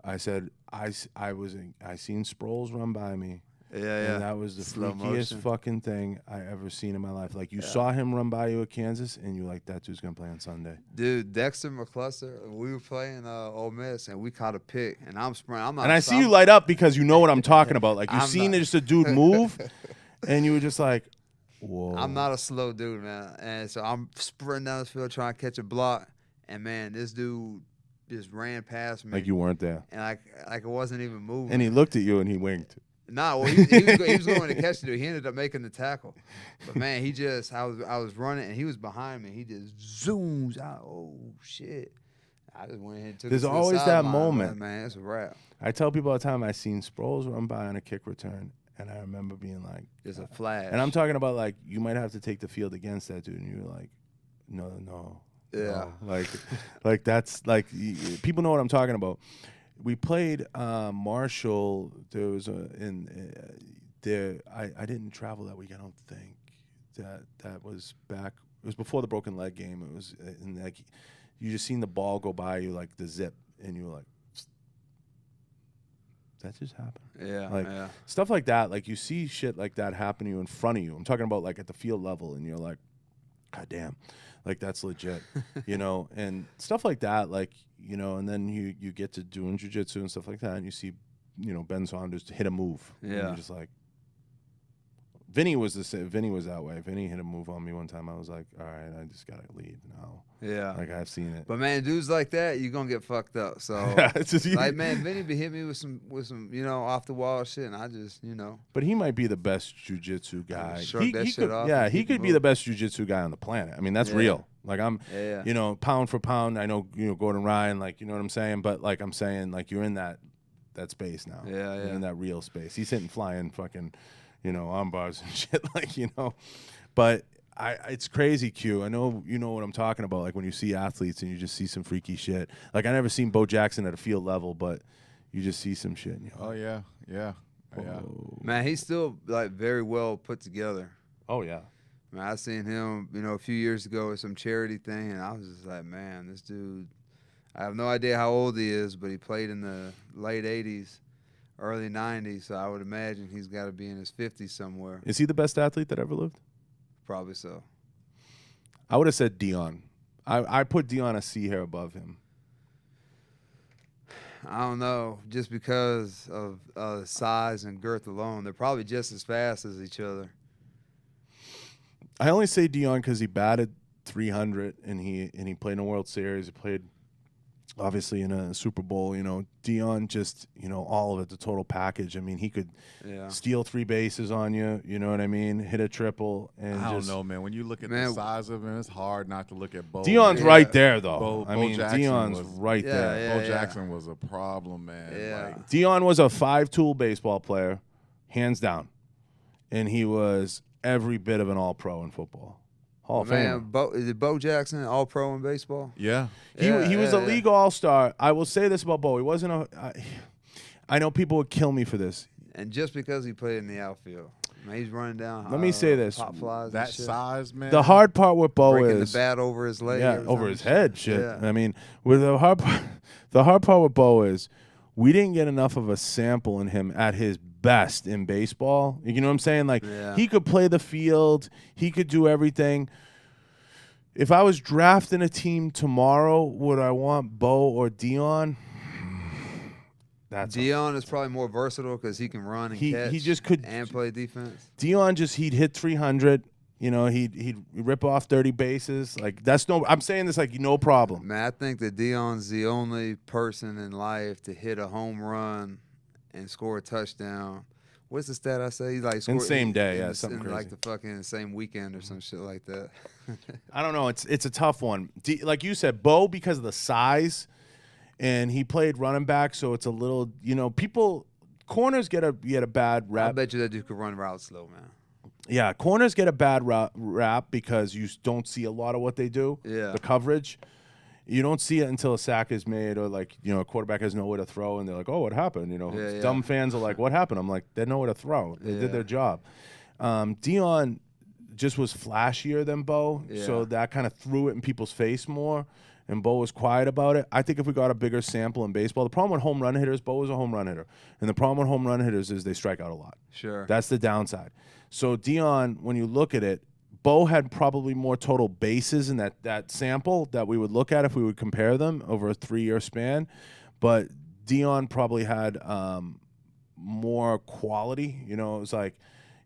I said, I seen Sproles run by me. Yeah. And that was the Slow freakiest motion. fucking thing I ever seen in my life. Like, you saw him run by you at Kansas, and you're like, that dude's going to play on Sunday. Dude, Dexter McCluster, we were playing Ole Miss, and we caught a pick, and I'm sprinting. And I see you light up because you know what I'm talking about. Like, you seen just a dude move, and you were just like, whoa. I'm not a slow dude, man. And so I'm sprinting down the field trying to catch a block, and, man, this dude just ran past me. Like you weren't there. And like it wasn't even moving. And he looked at you, and he winked. Nah, well, he was going to catch the dude. He ended up making the tackle. But, man, I was running, and he was behind me. He just zooms out. Oh, shit. I just went ahead and took There's it to the always that sideline. moment. Man, it's a wrap. I tell people all the time, I seen Sproles run by on a kick return, and I remember being like, It's a flash. and I'm talking about, like, you might have to take the field against that dude, and you're like, no. Yeah. No. Like that's, like, people know what I'm talking about. We played Marshall. There was I didn't travel that week. I don't think that was back. It was before the broken leg game. It was in like you just seen the ball go by you like the zip, and you were like, that just happened. Yeah, Like yeah. stuff like that. Like you see shit like that happen to you in front of you. I'm talking about like at the field level, and you're like, God damn, like that's legit, you know, and stuff like that. Like, you know, and then you get to doing jiu-jitsu and stuff like that, and you see, you know, Ben Saunders hit a move. And Yeah. you're just like, Vinny was the same. Vinny was that way. Vinny hit a move on me one time. I was like, all right, I just gotta leave now. Yeah. Like I've seen it. But man, dudes like that, you're gonna get fucked up. So It's just- like man, Vinny be hit me with some, you know, off the wall shit, and I just, you know. But he might be the best jiu-jitsu guy. Shrug that shit could, off yeah, and he keep could be moving. the best jiu-jitsu guy on the planet. I mean, that's Yeah. real. Like I'm, Yeah. you know, pound for pound. I know, you know, Gordon Ryan. Like, you know what I'm saying. But like I'm saying, like you're in that space now. Yeah, You're yeah. in that real space. He's hitting flying fucking, you know, arm bars and shit. Like, you know, but it's crazy, Q. I know you know what I'm talking about. Like when you see athletes and you just see some freaky shit. Like I never seen Bo Jackson at a field level, but you just see some shit. And you're Oh like, yeah, yeah, yeah. whoa. Man, he's still like very well put together. Oh yeah. Man, I seen him, you know, a few years ago at some charity thing, and I was just like, man, this dude. I have no idea how old he is, but he played in the late '80s, early '90s, so I would imagine he's got to be in his 50s somewhere. Is he the best athlete that ever lived? Probably so. I would have said Dion. I put Dion a C hair above him. I don't know, just because of size and girth alone, they're probably just as fast as each other. I only say Dion because he batted 300 and he played in a World Series. He played obviously in a Super Bowl. You know, Dion just, you know, all of it, the total package. I mean, he could steal 3 bases on you. You know what I mean? Hit a triple and I don't just know, man. When you look at Man, the size of him, it's hard not to look at Bo. Dion's Yeah. right there though. Bo I mean, Jackson Dion's was- right Yeah, there. yeah. Bo Jackson was a problem, man. Yeah. Like, Dion was a 5-tool baseball player, hands down, and he was every bit of an All-Pro in football. Hall of Man, Famer. is it Bo Jackson, All-Pro in baseball? yeah. He was a league all-star. I will say this about Bo. He wasn't a. I know people would kill me for this. And just because he played in the outfield, man, he's running down. Let me say this. Pop flies That and shit. size, man. The hard part with Bo breaking is the bat over his leg. yeah, every over time his he head. shot. Shit. Yeah. I mean, with the hard part with Bo is we didn't get enough of a sample in him at his best in baseball. You know what I'm saying? Like Yeah. he could play the field. He could do everything. If I was drafting a team tomorrow, would I want Bo or Dion? That's Dion is probably more versatile because he can run and He catch. just could- and play defense. Dion he'd hit 300. You know, he'd rip off 30 bases. Like that's no. I'm saying this like no problem. Man, I think that Dion's the only person in life to hit a home run and score a touchdown. What's the stat I say? He like scored same day, in yeah, the- something in crazy. like the fucking same weekend or some shit like that. I don't know. It's a tough one. Like you said, Bo because of the size, and he played running back, so it's a little. You know, corners get a bad I rap. bet you that dude could run routes slow, man. Yeah, corners get a bad rap because you don't see a lot of what they do. Yeah. The coverage. You don't see it until a sack is made or like, you know, a quarterback has nowhere to throw and they're like, oh, what happened? You know, Yeah, yeah. dumb fans are like, what happened? I'm like, they know where to throw. They Yeah. did their job. Dion just was flashier than Bo, so Yeah. that kind of threw it in people's face more, and Bo was quiet about it. I think if we got a bigger sample in baseball, the problem with home run hitters, Bo was a home run hitter, and the problem with home run hitters is they strike out a lot. Sure. That's the downside. So Dion, when you look at it, Bo had probably more total bases in that sample that we would look at if we would compare them over a 3-year span, but Dion probably had more quality. You know, it was like,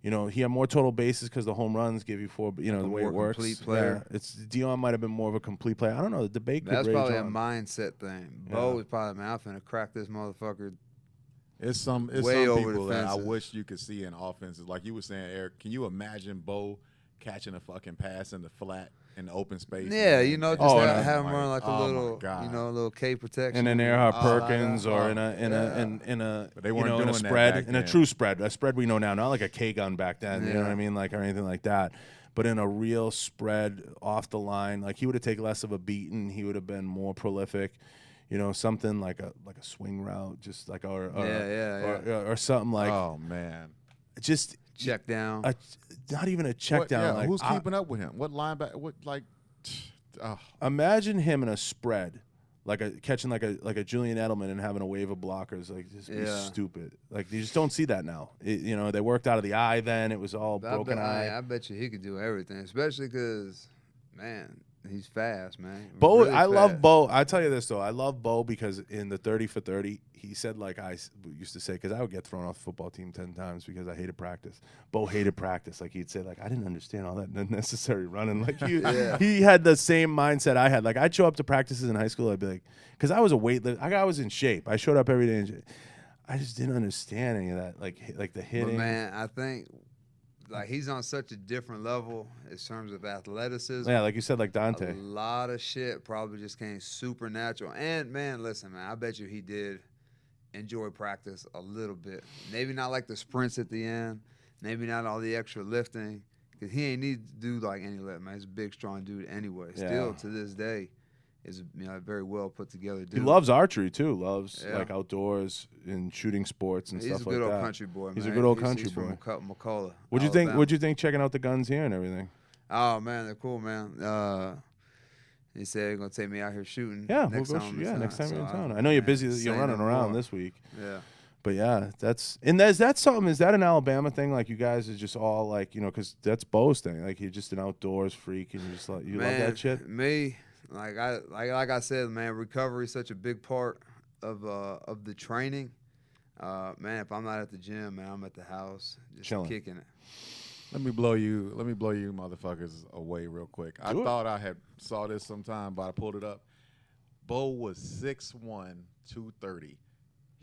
you know, he had more total bases because the home runs give you 4. You know, Like the a way it more works. complete player. Yeah, Dion might have been more of a complete player. I don't know. The debate could That's rage probably on. a mindset thing. Yeah. Bo was probably, man, I'm finna crack this motherfucker. It's some Way over people the that I fences. wish you could see in offenses. Like you were saying, Eric, can you imagine Bo catching a fucking pass in the flat in the open space? Yeah, man? you know, just Oh, have no. him run like a oh my little, God. you know, a little K protection. in an Earhart Oh, Perkins or in a yeah. But they you weren't know, in doing a that spread, back in a then. true spread, a spread we know now, not like a K gun back then. You know Yeah. what I mean, like or anything like that. But in a real spread off the line, like he would have taken less of a beating. He would have been more prolific. You know, something like a swing route, just like or something like Oh man, just check down. not even a check What- down. yeah, like who's keeping up with him? What linebacker? What like? Imagine him in a spread, catching like a Julian Edelman and having a wave of blockers. Like, just be stupid. Like, you just don't see that now. They worked out of the eye then. It was all broken eye. I bet you he could do everything, especially because, man, he's fast, man. Bo, really I love fast. Bo. I tell you this, though. I love Bo because in the 30 for 30, he said, like I used to say, because I would get thrown off the football team 10 times because I hated practice. Bo hated practice. Like, he'd say, like, I didn't understand all that unnecessary running. Like, he had the same mindset I had. Like, I'd show up to practices in high school. I'd be like, because I was a weightlifter. I was in shape. I showed up every day in shape. I just didn't understand any of that, like the hitting. But, man, I think – like, he's on such a different level in terms of athleticism. Yeah, like you said, like Dante. A lot of shit probably just came supernatural. And, man, listen, man, I bet you he did enjoy practice a little bit. Maybe not like the sprints at the end. Maybe not all the extra lifting. Because he ain't need to do, like, any lift, man. He's a big, strong dude anyway. Yeah. Still, to this day, is a very well put together dude. He loves archery, too. Loves, like, outdoors and shooting sports and stuff like that. He's a good old country boy, man. He's a good old country he's boy. From McCullough, What'd you think? What'd you think checking out the guns here and everything? Oh man, they're cool, man. He said he's gonna take me out here shooting. Yeah, next we'll go. time next time you're in town. I know you're busy. You're running around this week. Yeah. But yeah, is that something? Is that an Alabama thing? Like, you guys are just all like, because that's Bo's thing. Like, you're just an outdoors freak and you just love that shit. Me, like I said, man, recovery is such a big part of the training. Man, if I'm not at the gym, man, I'm at the house just chilling, kicking it. Let me blow you motherfuckers away real quick. I thought I had saw this sometime, but I pulled it up. Bo was 6'1", 230.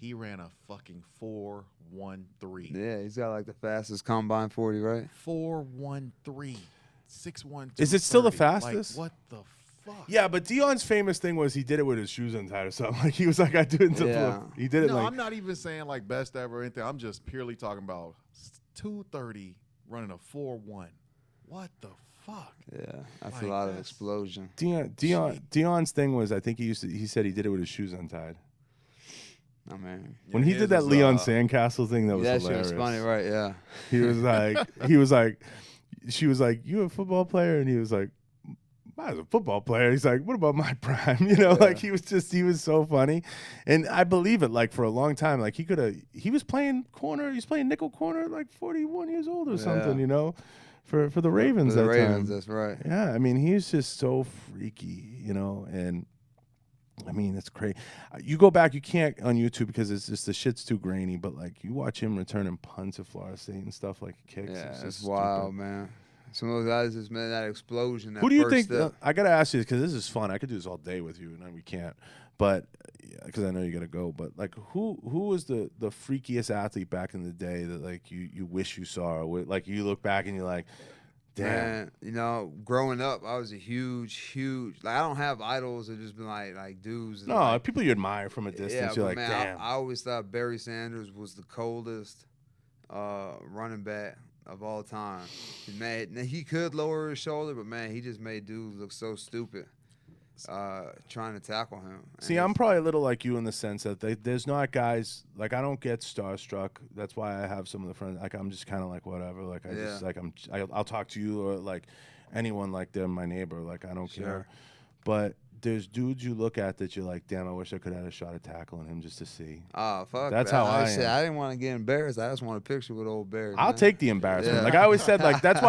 He ran a fucking 4.13. Yeah, he's got like the fastest combine 40, right? 4.13. 6'1". Is it still the fastest? Like, what the fuck? Yeah, but Dion's famous thing was he did it with his shoes untied or something. Like, he was like, I do it. He did it. No, I'm not even saying like best ever or anything. I'm just purely talking about 230 running a 4.1. What the fuck? Yeah, that's a lot of explosion. Dion's thing was, I think he said he did it with his shoes untied. I mean, when he did that Leon Sandcastle thing, that was hilarious. That shit was funny, right? Yeah. He was like, she was like, you a football player? And he was like, I was a football player. He's like, what about my prime? Like, he was so funny. And I believe it, like, for a long time. Like, he was playing corner, he's playing nickel corner at like 41 years old or something, for the Ravens for the that Ravens, time. That's right. Yeah, I mean, he's just so freaky, and I mean, it's crazy. You go back, you can't on YouTube because it's just the shit's too grainy, but like, you watch him returning punts at Florida State and stuff, like kicks. Yeah, it's wild, man. Some of those guys just made that explosion. Who do you think? I gotta ask you because this is fun. I could do this all day with you, and we can't. But because I know you gotta go. But like, who was the freakiest athlete back in the day that like you wish you saw? Or like, you look back and you're like, damn. Man, growing up, I was a huge. Like, I don't have idols. I've just been like dudes. No, like, people you admire from a distance. Yeah, you're but like, man, damn. I always thought Barry Sanders was the coldest running back of all time. He could lower his shoulder, but man, he just made dudes look so stupid trying to tackle him. See, I'm probably a little like you in the sense that there's not guys like, I don't get starstruck. That's why I have some of the friends. Like, I'm just kind of like whatever. Like, I just like I'll talk to you or like anyone like they're my neighbor. Like, I don't care. But there's dudes you look at that you're like, damn, I wish I could have had a shot at tackling him just to see. Oh, fuck. That's how I am. I didn't want to get embarrassed. I just want a picture with old Barry. I'll take the embarrassment. Like I always said, like that's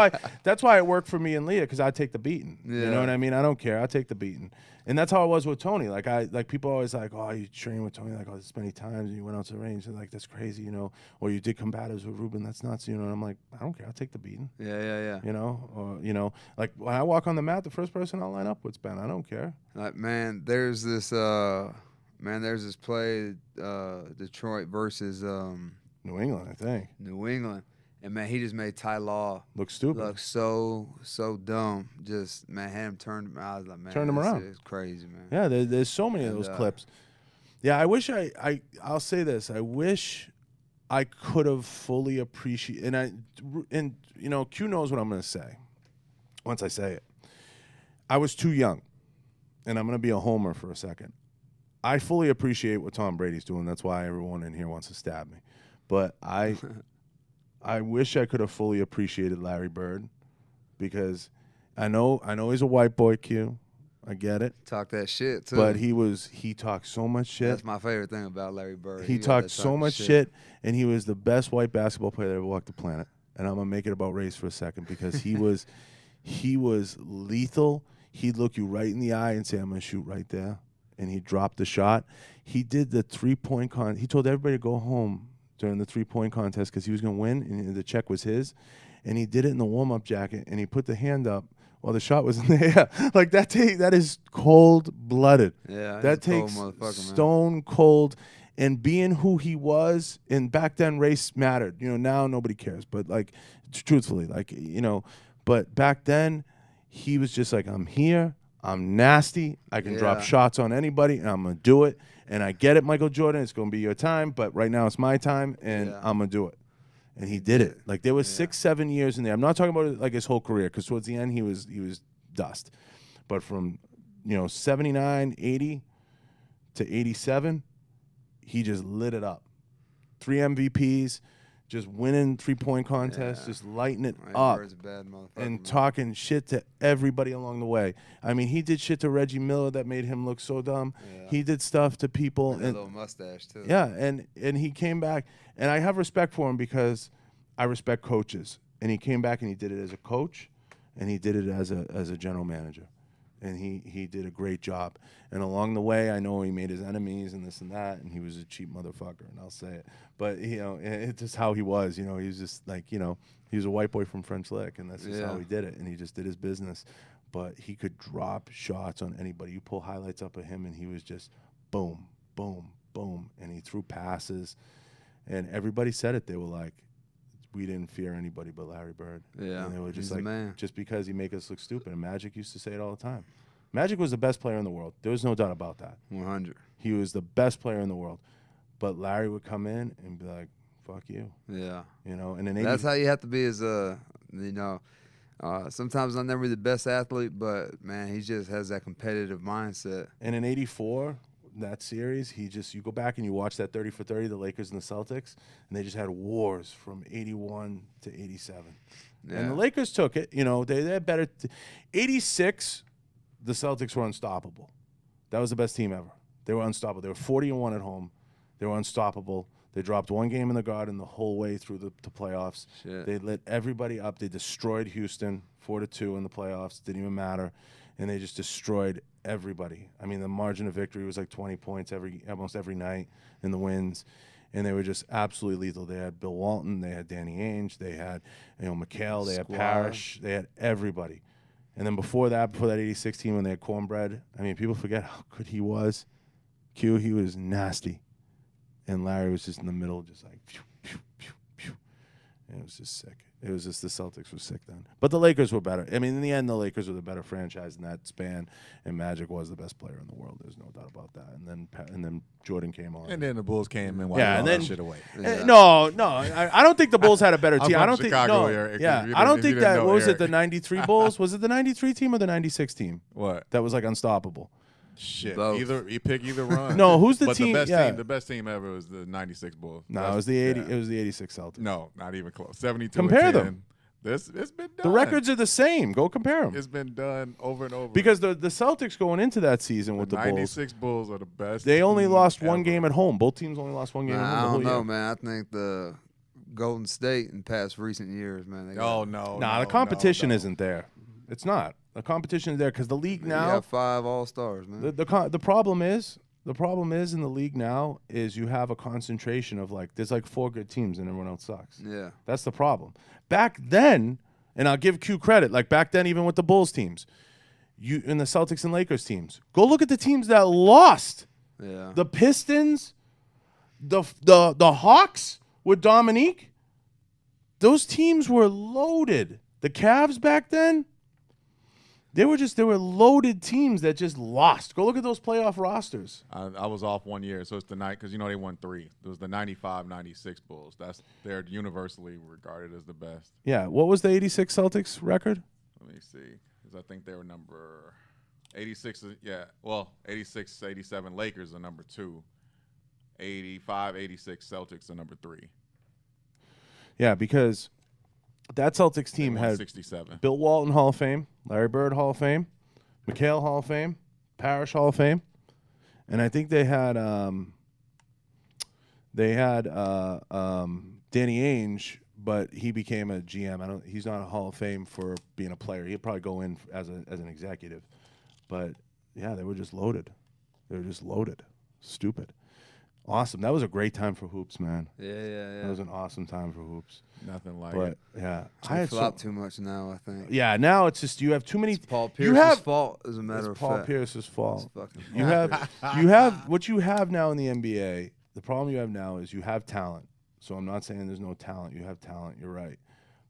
why it worked for me and Leah, because I take the beating. You know what I mean? I don't care. I take the beating. And that's how I was with Tony. Like people always like, oh, you train with Tony like this many times and you went out to the range. And like, that's crazy, or you did combatives with Ruben. That's nuts, And I'm like, I don't care. I'll take the beating. Yeah. Or like when I walk on the mat, the first person I'll line up with is Ben. I don't care. Like, man, there's this play, Detroit versus New England, I think. New England. And, man, he just made Ty Law look stupid. Look so dumb. Just, man, had him turned. I was like, man. Turned him around. It's crazy, man. Yeah, there's so many of those clips. Yeah, I wish I'll say this. I wish I could have fully appreciated. And Q knows what I'm going to say once I say it. I was too young. And I'm going to be a homer for a second. I fully appreciate what Tom Brady's doing. That's why everyone in here wants to stab me. But I wish I could have fully appreciated Larry Bird, because I know he's a white boy, Q, I get it. Talk that shit too. But he talked so much shit. That's my favorite thing about Larry Bird. He talked so much shit, and he was the best white basketball player that ever walked the planet. And I'm gonna make it about race for a second because he was lethal. He'd look you right in the eye and say, "I'm gonna shoot right there," and he dropped the shot. He did the 3-point He told everybody to go home during the 3-point contest because he was gonna win, and the check was his. And he did it in the warm-up jacket, and he put the hand up while the shot was in the air. Like that is cold-blooded. Yeah, that takes stone cold. And being who he was, and back then race mattered. Now nobody cares. But like, truthfully, but back then he was just like, I'm here, I'm nasty, I can drop shots on anybody, and I'm gonna do it. And I get it, Michael Jordan, it's gonna be your time, but right now it's my time, and I'm gonna do it. And he did it. Like there was 6-7 years in there. I'm not talking about like his whole career, because towards the end he was dust. But from 79, 80 to 87. He just lit it up. 3 MVPs, just winning 3-point contests, just lighting it up, and talking shit to everybody along the way. I mean, he did shit to Reggie Miller that made him look so dumb. Yeah. He did stuff to people. And a little mustache, too. Yeah, and he came back. And I have respect for him because I respect coaches. And he came back and he did it as a coach, and he did it as a general manager. And he did a great job. And along the way, I know he made his enemies and this and that, and he was a cheap motherfucker, and I'll say it. But, it's just how he was. He was just like, he was a white boy from French Lick, and that's just how he did it. And he just did his business. But he could drop shots on anybody. You pull highlights up of him, and he was just boom, boom, boom. And he threw passes. And everybody said it. They were like, we didn't fear anybody but Larry Bird. Yeah, and they were just like, man. Just because he make us look stupid. And Magic used to say it all the time. Magic was the best player in the world. There was no doubt about that. 100. He was the best player in the world. But Larry would come in and be like, fuck you. Yeah. And in that's how you have to be as sometimes I'm never the best athlete, but, man, he just has that competitive mindset. And in 84, that series, you go back and you watch that 30 for 30, the Lakers and the Celtics, and they just had wars from 81 to 87. Yeah. And the Lakers took it. They had better. 86, the Celtics were unstoppable. That was the best team ever. They were unstoppable. They were 40-1 at home. They were unstoppable. They dropped one game in the Garden the whole way through the playoffs. Shit. They lit everybody up. They destroyed Houston 4-2 in the playoffs. Didn't even matter. And they just destroyed everybody. I mean, the margin of victory was like 20 points almost every night in the wins. And they were just absolutely lethal. They had Bill Walton. They had Danny Ainge. They had McHale. They had Parrish. They had everybody. And then before that 86 team when they had Cornbread, I mean, people forget how good he was. Q, he was nasty. And Larry was just in the middle, just like, phew, phew, phew, phew. And it was just sick. It was just the Celtics were sick then. But the Lakers were better. I mean, in the end, the Lakers were the better franchise in that span, and Magic was the best player in the world. There's no doubt about that. And then Jordan came on. And then the Bulls came and wiped all that shit away. No, I don't think the Bulls had a better team. I don't think. No, I don't think that. What was it? The '93 Bulls? Was it the '93 team or the '96 team? What? That was like unstoppable. Shit. Both. Either you pick either one. No, who's the but team? The best team ever was the '96 Bulls. No, it was the 80. It was the '86 Celtics. No, not even close. 72. Compare them. It's been done. The records are the same. Go compare them. It's been done over and over. Because the Celtics going into that season with the Bulls. 96 Bulls are the best. They only lost one ever. game at home. Both teams only lost one game at home. I don't know, man. I think the Golden State in past recent years, man. The competition isn't there. It's not. The competition is there because the league now. You have 5 All-Stars, man. The problem is in the league now is you have a concentration of there's 4 good teams and everyone else sucks. Yeah. That's the problem. Back then, and I'll give Q credit, back then even with the Bulls teams, and the Celtics and Lakers teams, go look at the teams that lost. Yeah. The Pistons, the Hawks with Dominique, those teams were loaded. The Cavs back then, they were loaded teams that just lost. Go look at those playoff rosters. I was off one year, so it's the night because they won 3. It was the 95-96 Bulls. They're universally regarded as the best. Yeah. What was the 86 Celtics record? Let me see, because I think they were number 86. Yeah, well, 86, 87 Lakers are number 2. 85, 86 Celtics are number 3. Yeah, because that Celtics team had 67. Bill Walton Hall of Fame, Larry Bird Hall of Fame, McHale Hall of Fame, Parrish Hall of Fame, and I think they had Danny Ainge, but he became a GM. He's not a Hall of Fame for being a player. He'd probably go in as an executive. But yeah, they were just loaded. They were just loaded. Stupid. Awesome. That was a great time for hoops, man. Yeah. That was an awesome time for hoops. Nothing like But it. yeah, I flop too much now, I think. Yeah, now it's just you have too many. It's Paul Pierce's fault, as a matter of Paul fact. Pierce's fault. You You have what you have now in the NBA. The problem you have now is you have talent. So I'm not saying there's no talent. You have talent. You're right.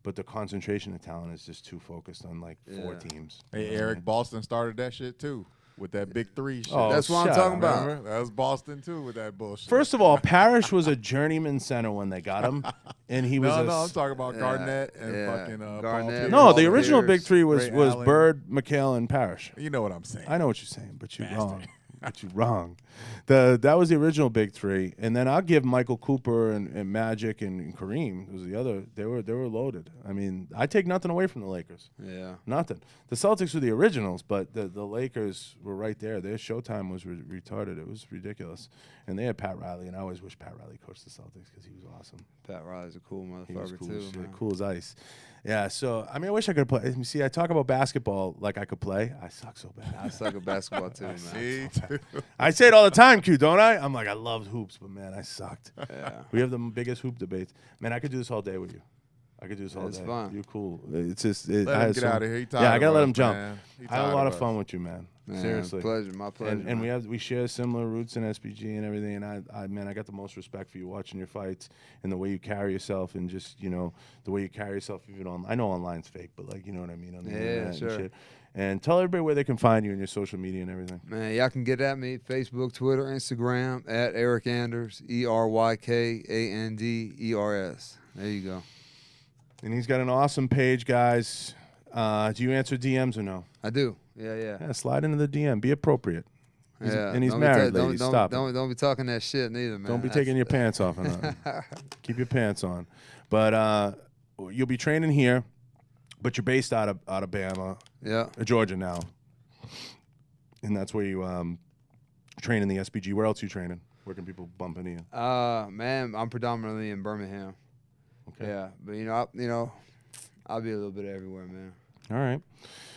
But the concentration of talent is just too focused on like 4 teams. Hey, Eryk, Boston started that shit too with that big 3 shit. Oh, That's what I'm talking about. Remember? That was Boston too with that bullshit. First of all, Parrish was a journeyman center when they got him, and he was. No, I'm talking about Garnett and fucking Garnett. Paul Pierce. No, the original big 3 was Ray Allen. Bird, McHale, and Parrish. You know what I'm saying. I know what you're saying, but you're wrong. But you're wrong. That was the original big 3, and then I'll give Michael Cooper and Magic and Kareem. Was the other. They were loaded. I mean, I take nothing away from the Lakers. Yeah. Nothing. The Celtics were the originals, but the Lakers were right there. Their showtime was retarded. It was ridiculous, and they had Pat Riley, and I always wish Pat Riley coached the Celtics because he was awesome. Pat Riley's a cool He was motherfucker cool, too, as shit, man. cool as ice. Yeah, so I mean, I wish I could play. See, I talk about basketball like I could play. I suck so bad. I suck at basketball too, man. Me too. I say it all the time, Q, don't I? I'm like, I loved hoops, but man, I sucked. Yeah. We have the biggest hoop debates. Man, I could do this all day with you. I could do this all It's day. fun. You're cool. It's just I Let him had get some- out of here. He Yeah, I tired gotta of let us, him jump. man. He I had a tired lot of of fun us. with you, man. Man, Seriously. pleasure, my pleasure. And man. we share similar roots in SPG and everything. And I got the most respect for you watching your fights and the way you carry yourself and just the way you carry yourself even on. I know online's fake, but like you know what I mean on the internet sure. and shit. And tell everybody where they can find you and your social media and everything. Man, y'all can get at me Facebook, Twitter, Instagram at Eryk Anders, ERYKANDERS. There you go. And he's got an awesome page, guys. Do you answer DMs or no? I do. Yeah. Yeah, slide into the DM. Be appropriate. Yeah. And he's Don't be married, don't- ladies. don't- Stop it. Don't be talking that shit neither, man. Don't be taking your pants off. Keep your pants on. But you'll be training here, but you're based out of Bama, Yeah. Georgia now, and that's where you train in the SPG. Where else are you training? Where can people bump into you? Man, I'm predominantly in Birmingham. Okay. Yeah, but I'll be a little bit everywhere, man. All right.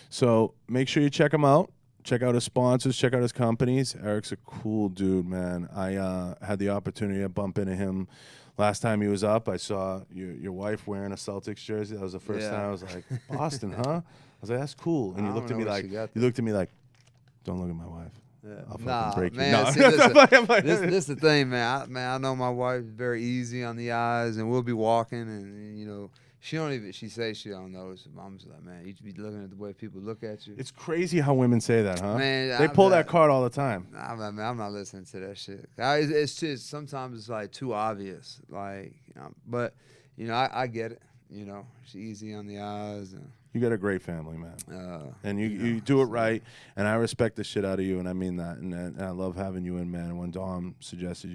So make sure you check him out. Check out his sponsors. Check out his companies. Eryk's a cool dude, man. I had the opportunity to bump into him last time he was up. I saw your wife wearing a Celtics jersey. That was the first time I was like, Boston, huh? I was like, that's cool. And I you looked at don't me know where like, she got you looked at me like, don't look at my wife. Yeah. I'll fucking Nah, break you. man. No. See, listen, this the thing, man. I know my wife is very easy on the eyes, and we'll be walking, and she don't even. She says she don't notice. I'm just like, man, you should be looking at the way people look at you. It's crazy how women say that, huh? Man, they pull that card all the time. Nah, man, I'm not listening to that shit. It's just sometimes it's like too obvious, like But I get it. She's easy on the eyes. And, You got a great family, man. And you know, do it right, and I respect the shit out of you, and I mean that. And I love having you in, man. And when Dom suggested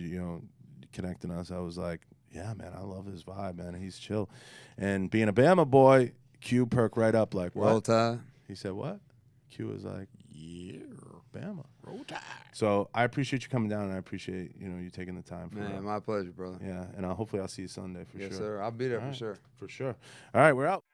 connecting us, I was like, yeah, man, I love his vibe, man. He's chill. And being a Bama boy, Q perked right up like, what? Roll Tide. He said, what? Q was like, yeah, Bama. Roll Tide. So I appreciate you coming down, and I appreciate you taking the time. Man, my pleasure, brother. Yeah, and hopefully I'll see you Sunday for sure. Yes, sir. I'll be there All for right. sure. For sure. All right, we're out.